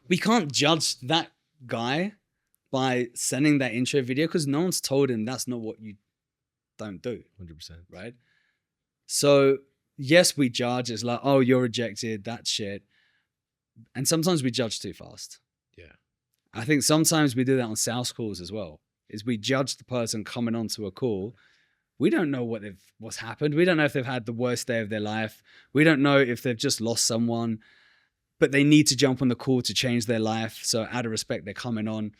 we can't judge that guy by sending that intro video because no one's told him that's not what you don't do. 100%. Right? So, yes, we judge. It's like, oh, you're rejected, that shit. And sometimes we judge too fast. Yeah. I think sometimes we do that on sales calls as well. Is we judge the person coming onto a call. We don't know what's happened. We don't know if they've had the worst day of their life. We don't know if they've just lost someone, but they need to jump on the call to change their life. So out of respect, they're coming on.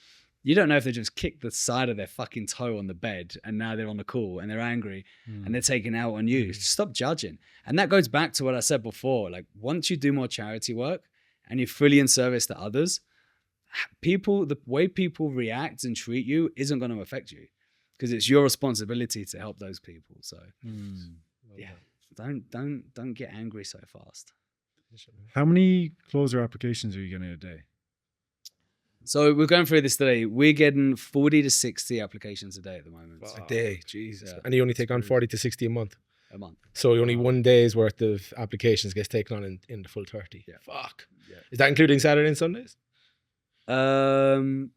You don't know if they just kicked the side of their fucking toe on the bed and now they're on the call and they're angry and they're taking out on you. Stop judging. And that goes back to what I said before. Like once you do more charity work and you're fully in service to others, the way people react and treat you isn't going to affect you because it's your responsibility to help those people. So yeah, don't get angry so fast. How many closer applications are you getting a day? So we're going through this today. We're getting 40 to 60 applications a day at the moment. A day, Jesus. Yeah. And you only take on 40 to 60 a month? A month. So only 1 day's worth of applications gets taken on in the full 30? Yeah. Fuck. Yeah. Is that including Saturday and Sundays? Probably,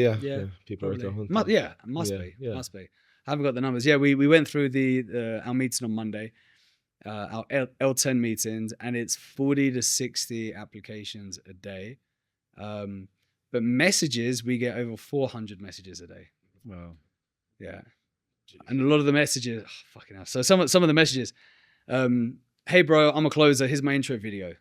yeah. Yeah, People probably. are hunting. Must be. Yeah. Must be. I haven't got the numbers. Yeah, we went through our meeting on Monday, our L10 meetings, and it's 40 to 60 applications a day. But messages, we get over 400 messages a day. Wow. Yeah. And a lot of the messages, fucking hell. So some of the messages, hey bro, I'm a closer, here's my intro video.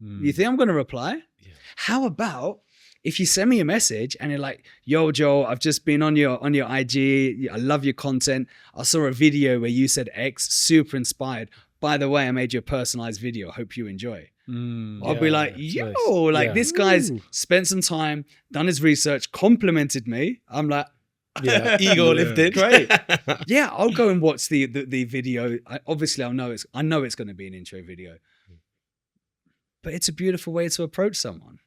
You think I'm going to reply? Yeah. How about if you send me a message and you're like, yo, Joel, I've just been on your IG. I love your content. I saw a video where you said X, super inspired. By the way, I made you a personalized video. Hope you enjoy. I'll be like, it's yo, nice. like Yeah. this guy's spent some time, done his research, complimented me. I'm like, Yeah. Ego lifted. great. Yeah, I'll go and watch the video. Obviously, I know it's going to be an intro video, but it's a beautiful way to approach someone.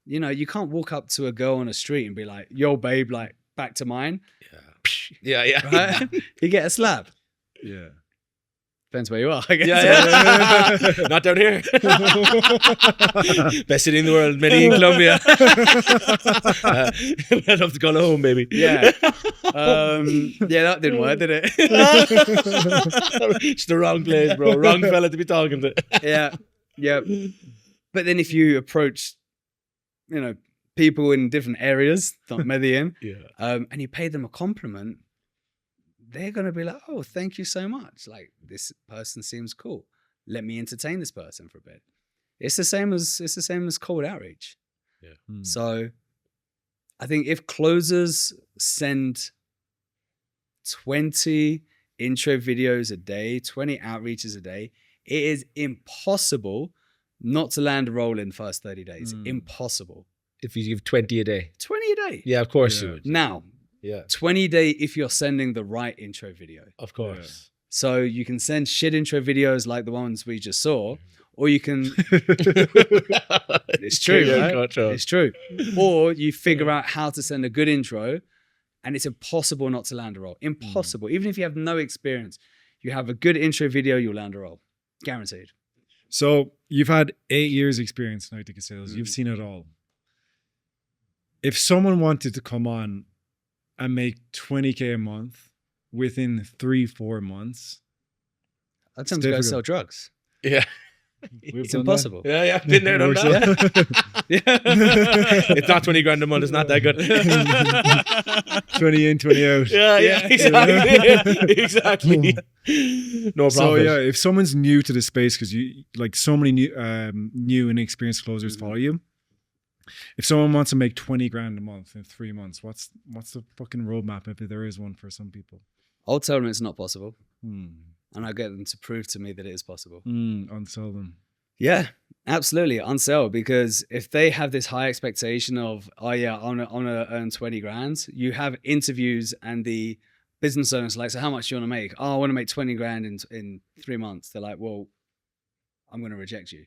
You know, you can't walk up to a girl on the street and be like, yo, babe, like back to mine. Yeah. Right? You get a slap. Yeah. Depends where you are, I guess. Yeah. Not down here. Best city in the world, Medellin, Colombia. I'd love to go home, baby. Yeah. Yeah, that didn't work, did it? It's the wrong place, bro. Wrong fella to be talking to. Yeah. Yeah. But then if you approach, you know, people in different areas, like Medellin, and you pay them a compliment, they're going to be like, oh, thank you so much. Like, this person seems cool. Let me entertain this person for a bit. It's the same as cold outreach. Yeah. So I think if closers send 20 intro videos a day, 20 outreaches a day, it is impossible not to land a role in the first 30 days. Impossible. If you give 20 a day. 20 a day. Yeah, of course you would. Now, Yeah. 20 a day if you're sending the right intro video. Of course. So you can send shit intro videos like the ones we just saw, or you can... It's true, Yeah, right? gotcha. It's true. Or you figure out how to send a good intro, and it's impossible not to land a role. Impossible. Even if you have no experience, you have a good intro video, you'll land a role. Guaranteed. So you've had 8 years experience in ticket sales. You've seen it all. If someone wanted to come on and make 20K a month within 3-4 months, I'd tell them to go sell drugs. Yeah. It's impossible. Yeah. Been there, done that. It's not 20 grand a month. It's not that good. 20 in, 20 out. Yeah, exactly. Exactly. No problem. So yeah, if someone's new to the space, because you like so many new and experienced closers follow you. If someone wants to make 20 grand a month in 3 months, what's the fucking roadmap if there is one for some people? I'll tell them it's not possible. And I'll get them to prove to me that it is possible. Unsell them. Yeah, absolutely. Unsell, because if they have this high expectation of, oh yeah, I want to earn 20 grand, you have interviews and the business owners are like, so how much do you want to make? Oh, I want to make 20 grand in 3 months. They're like, well, I'm going to reject you.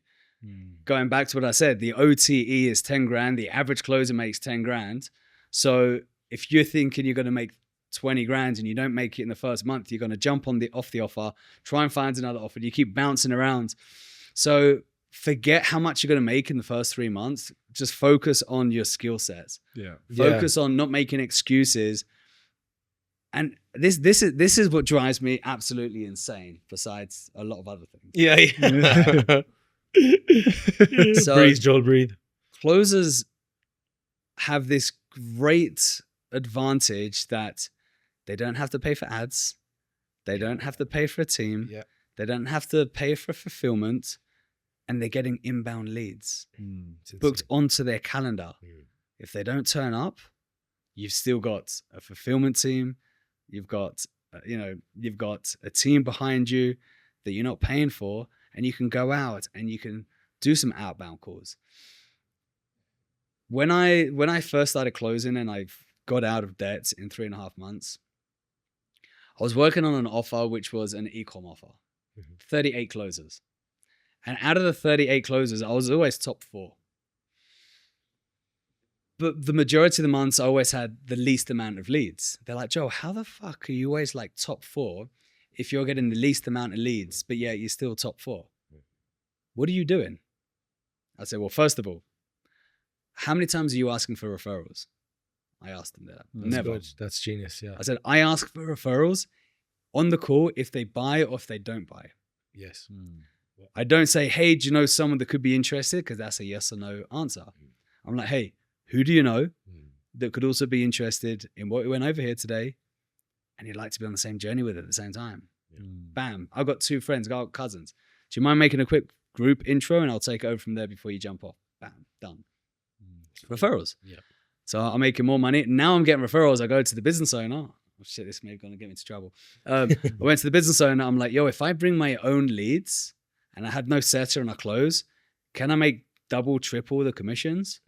Going back to what I said, the OTE is 10 grand. The average closer makes 10 grand. So if you're thinking you're going to make 20 grand and you don't make it in the first month, you're going to jump off the offer, try and find another offer. You keep bouncing around. So forget how much you're going to make in the first 3 months. Just focus on your skill sets. Yeah. Focus on not making excuses. And this is what drives me absolutely insane, besides a lot of other things. Yeah. So, breathe, Joel, breathe. Closers have this great advantage that they don't have to pay for ads. They don't have to pay for a team. Yeah. They don't have to pay for fulfillment. And they're getting inbound leads booked onto their calendar. If they don't turn up, you've still got a fulfillment team. You've got, you've got a team behind you that you're not paying for, and you can go out and you can do some outbound calls. When I first started closing and I got out of debt in 3.5 months, I was working on an offer which was an e-com offer, 38 closers. And out of the 38 closers, I was always top 4. But the majority of the months, I always had the least amount of leads. They're like, Joe, how the fuck are you always like top 4 if you're getting the least amount of leads, but yeah, you're still top 4? What are you doing? I said, well, first of all, how many times are you asking for referrals? I asked them that. Never. Good. That's genius, yeah. I said, I ask for referrals on the call if they buy or if they don't buy. Yes. I don't say, hey, do you know someone that could be interested? Because that's a yes or no answer. I'm like, hey, who do you know that could also be interested in what we went over here today and you'd like to be on the same journey with it at the same time? Bam. I've got 2 friends, I've got cousins. Do you mind making a quick group intro and I'll take it over from there before you jump off? Bam. Done. Referrals. Yeah. So I'm making more money. Now I'm getting referrals. I go to the business owner. Oh shit, this may be going to get me into trouble. I went to the business owner. I'm like, yo, if I bring my own leads and I had no setter and I close, can I make double, triple the commissions?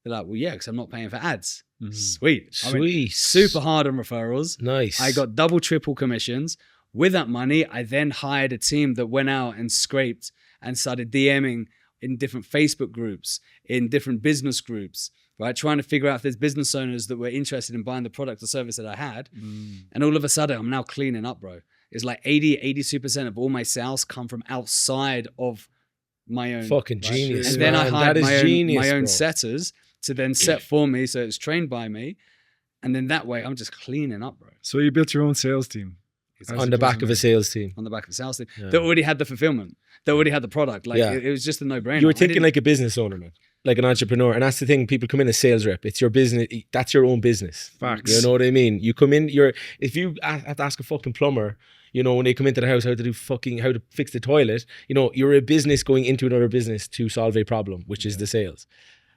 They're like, well, yeah, because I'm not paying for ads. Sweet. I mean, super hard on referrals. Nice. I got double, triple commissions. With that money, I then hired a team that went out and scraped and started DMing in different Facebook groups, in different business groups, right? Trying to figure out if there's business owners that were interested in buying the product or service that I had. And all of a sudden, I'm now cleaning up, bro. It's like 82% of all my sales come from outside of my own. Fucking genius. And then I hired my own bro. setters to then set for me, so it's trained by me. And then that way, I'm just cleaning up, bro. So you built your own sales team. On the back of a sales team. On the back of the sales team. They already had the fulfillment. They already had the product. Like it was just a no-brainer. You were thinking like a business owner, man. Like an entrepreneur. And that's the thing, people come in as sales rep. It's your business. That's your own business. Facts. You know what I mean? You come in, if you have to ask a fucking plumber, you know, when they come into the house, how to fix the toilet, you know, you're a business going into another business to solve a problem, which is the sales.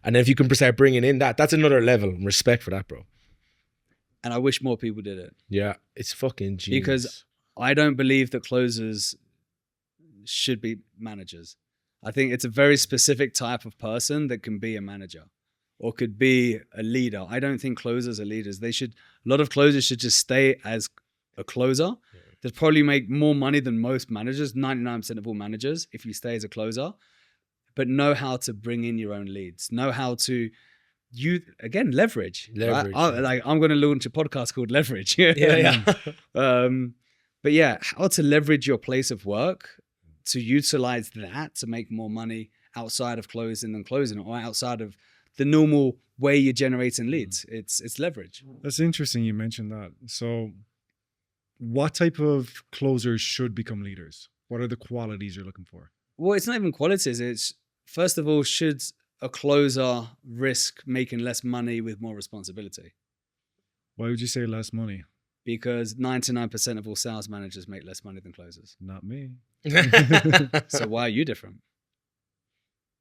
And then if you can start bringing in that's another level. Respect for that, bro. And I wish more people did it. Yeah, it's fucking genius. Because I don't believe that closers should be managers. I think it's a very specific type of person that can be a manager or could be a leader. I don't think closers are leaders. A lot of closers should just stay as a closer. They'd probably make more money than most managers, 99% of all managers, if you stay as a closer, but know how to bring in your own leads, know how to leverage. Right? I'm going to launch a podcast called Leverage. But yeah, how to leverage your place of work to utilize that to make more money outside of closing or outside of the normal way you're generating leads. It's leverage. That's interesting you mentioned that. So what type of closers should become leaders? What are the qualities you're looking for? Well, it's not even qualities. It's, first of all, should a closer risk making less money with more responsibility? Why would you say less money? Because 99% of all sales managers make less money than closers. Not me. So why are you different?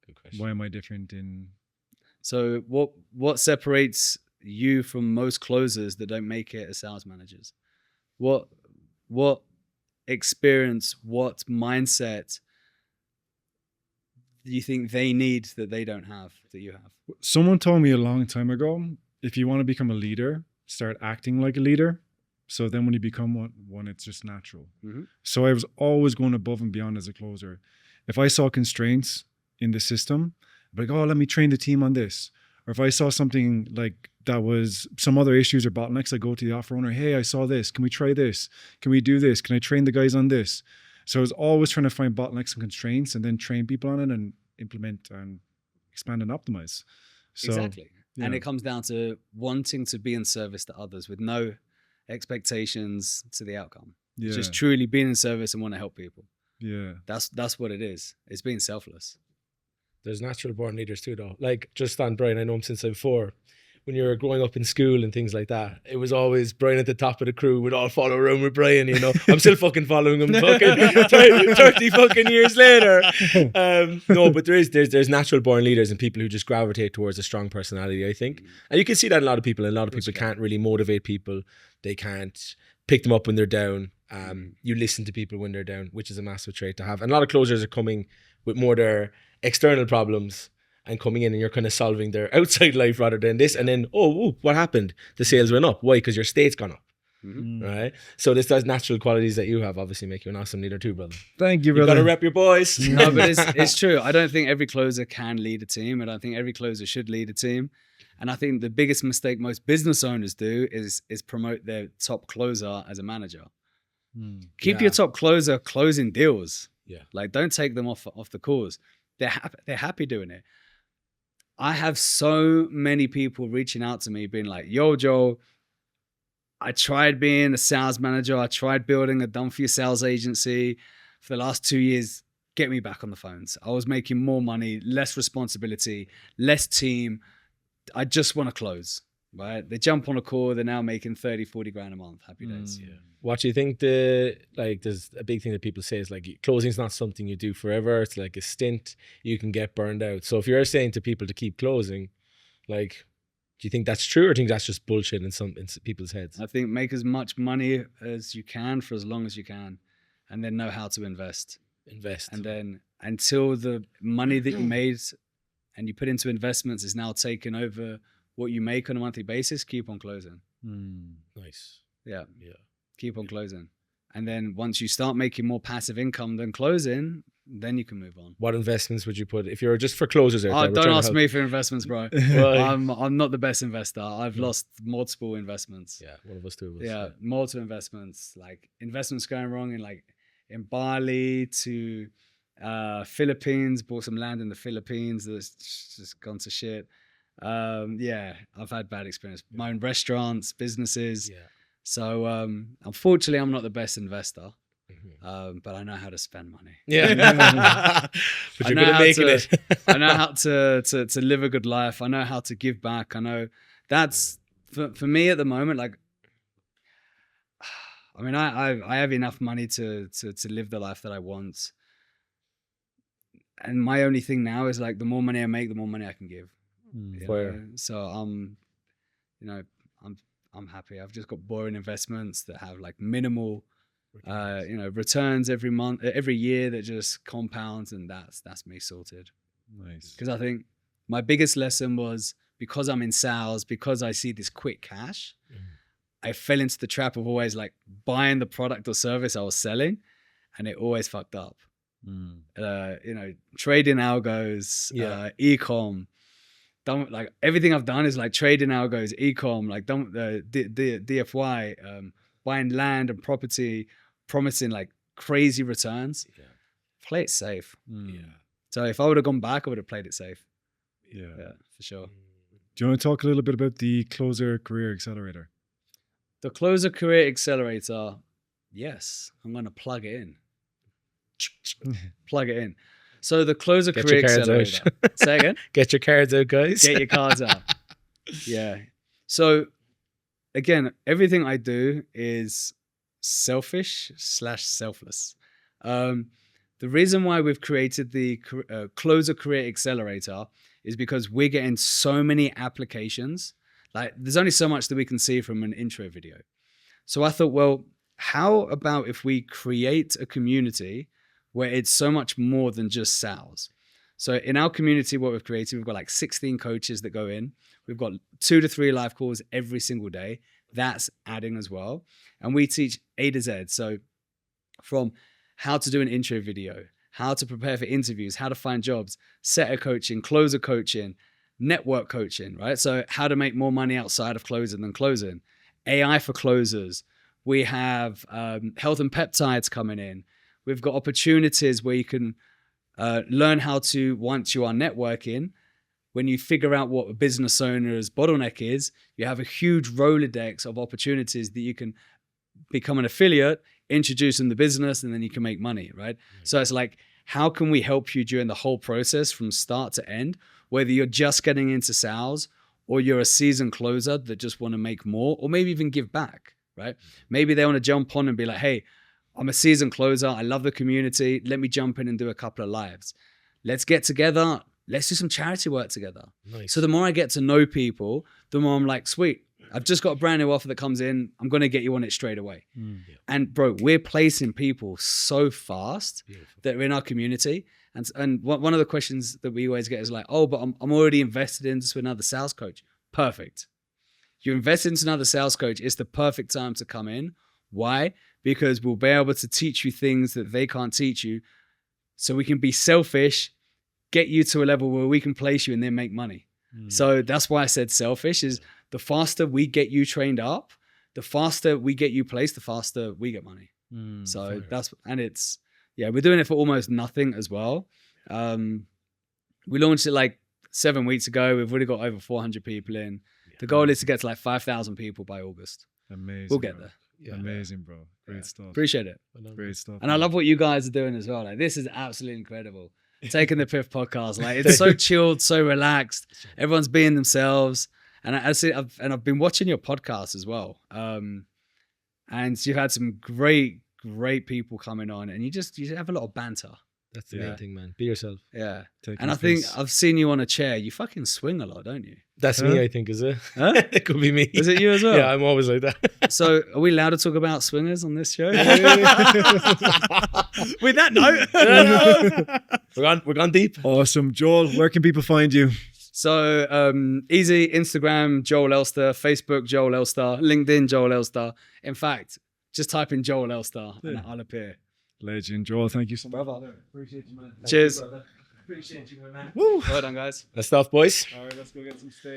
Good question. Why am I different in? So what separates you from most closers that don't make it as sales managers? What experience, what mindset do you think they need that they don't have, that you have? Someone told me a long time ago, if you want to become a leader, start acting like a leader. So then when you become one, it's just natural. So I was always going above and beyond as a closer. If I saw constraints in the system, I'd be like, oh, let me train the team on this. Or if I saw something like that was some other issues or bottlenecks, I go to the offer owner, hey, I saw this. Can we try this? Can we do this? Can I train the guys on this? So I was always trying to find bottlenecks and constraints and then train people on it and implement and expand and optimize. So, exactly. Yeah. And it comes down to wanting to be in service to others with no expectations to the outcome. Yeah. Just truly being in service and want to help people. Yeah. That's what it is. It's being selfless. There's natural born leaders too, though. Like, just on Brian, I know him since I'm 4. When you were growing up in school and things like that, it was always Brian at the top of the crew. We'd all follow around with Brian, you know. I'm still fucking following him fucking 30 fucking years later. No, but there's natural born leaders and people who just gravitate towards a strong personality, I think. And you can see that in a lot of people. And a lot of people can't really motivate people. They can't pick them up when they're down. You listen to people when they're down, which is a massive trait to have. And a lot of closers are coming with more their external problems and coming in and you're kind of solving their outside life rather than this. And then, what happened? The sales went up. Why? Because your state's gone up. Right? So those natural qualities that you have obviously make you an awesome leader too, brother. Thank you, brother. You got to rep your boys. No, but it's true. I don't think every closer can lead a team. I don't think every closer should lead a team. And I think the biggest mistake most business owners do is promote their top closer as a manager. Keep your top closer closing deals. Yeah. Like, don't take them off the calls. They're happy doing it. I have so many people reaching out to me being like, yo, Joel, I tried being a sales manager. I tried building a done-for-you sales agency for the last 2 years. Get me back on the phones. I was making more money, less responsibility, less team. I just want to close, right? They jump on a call. They're now making 30, 40 grand a month. Happy days. Yeah. What do you think there's a big thing that people say is like closing is not something you do forever. It's like a stint. You can get burned out. So if you're saying to people to keep closing, like, do you think that's true or do you think that's just bullshit in people's heads? I think make as much money as you can for as long as you can and then know how to invest. Invest. And then until the money that you made and you put into investments is now taken over what you make on a monthly basis, keep on closing. Nice. Yeah. Yeah. Keep on closing. And then once you start making more passive income than closing, then you can move on. What investments would you put if you're just for closers out there? Don't ask me for investments, bro. I'm not the best investor. I've lost multiple investments. Yeah, one of us two. Yeah, multiple investments. Like investments going wrong in Bali to Philippines. Bought some land in the Philippines that's just gone to shit. Yeah, I've had bad experience. My own restaurants, businesses. Yeah. So unfortunately, I'm not the best investor. But I know how to spend money. Yeah. But you're good at making it. I know how to live a good life. I know how to give back. I know that's for me at the moment. Like, I mean, I have enough money to live the life that I want. And my only thing now is like the more money I make, the more money I can give. You know? So I'm happy. I've just got boring investments that have like minimal returns every month, every year that just compounds, and that's me sorted. Nice. Because I think my biggest lesson was because I'm in sales, because I see this quick cash, I fell into the trap of always like buying the product or service I was selling, and it always fucked up. Trading algos, e-com. Done, like everything I've done is like trading algos, e-com, like done DFY, buying land and property, promising like crazy returns. Play it safe. So if I would have gone back, I would have played it safe. Yeah, for sure. Do you want to talk a little bit about the Closer Career Accelerator? The Closer Career Accelerator, yes, I'm going to plug it in. Plug it in. So the Closer Career Accelerator. Say again? Get your cards out, guys. Get your cards out. Yeah. So again, everything I do is selfish/selfless. The reason why we've created the Closer Career Accelerator is because we're getting so many applications. Like there's only so much that we can see from an intro video. So I thought, well, how about if we create a community where it's so much more than just sales? So in our community, what we've created, we've got like 16 coaches that go in. We've got 2 to 3 live calls every single day. That's adding as well. And we teach A to Z. So from how to do an intro video, how to prepare for interviews, how to find jobs, setter coaching, closer coaching, network coaching, right? So how to make more money outside of closing than closing, AI for closers. We have health and peptides coming in. We've got opportunities where you can learn how to, once you are networking, when you figure out what a business owner's bottleneck is, you have a huge Rolodex of opportunities that you can become an affiliate, introduce in the business, and then you can make money, right? So it's like, how can we help you during the whole process from start to end, whether you're just getting into sales or you're a seasoned closer that just want to make more, or maybe even give back, right? Maybe they want to jump on and be like, hey, I'm a seasoned closer. I love the community. Let me jump in and do a couple of lives. Let's get together. Let's do some charity work together. Nice. So the more I get to know people, the more I'm like, sweet, I've just got a brand new offer that comes in. I'm going to get you on it straight away. And bro, we're placing people so fast that are in our community. And one of the questions that we always get is like, oh, but I'm already invested into another sales coach. Perfect. You invest into another sales coach. It's the perfect time to come in. Why? Because we'll be able to teach you things that they can't teach you. So we can be selfish, get you to a level where we can place you and then make money. So that's why I said selfish is the faster we get you trained up, the faster we get you placed, the faster we get money. So we're doing it for almost nothing as well. We launched it like 7 weeks ago. We've already got over 400 people in. The goal is to get to like 5,000 people by August. Amazing. We'll get bro. there. Yeah. Amazing, bro. Great stuff. Appreciate it. Great stuff. And I love what you guys are doing as well. Like this is absolutely incredible. Taking the Piff podcast, like it's so chilled, so relaxed. Everyone's being themselves, and I've been watching your podcast as well. And you've had some great people coming on, and you have a lot of banter. That's the main thing, man. Be yourself. Yeah. Taking And I the think piss. I've seen you on a chair. You fucking swing a lot, don't you? That's me, I think, is it? Huh? It could be me. Is it you as well? Yeah, I'm always like that. So are we allowed to talk about swingers on this show? With that note, We're gone deep. Awesome. Joel, where can people find you? So easy, Instagram, Joel Elster, Facebook, Joel Elster, LinkedIn, Joel Elster. In fact, just type in Joel Elster and I'll appear. Legend. Joel, thank you so much. Appreciate you, man. Cheers. appreciate you, man. Well done, guys. That's stuff, boys. All right, let's go get some steak.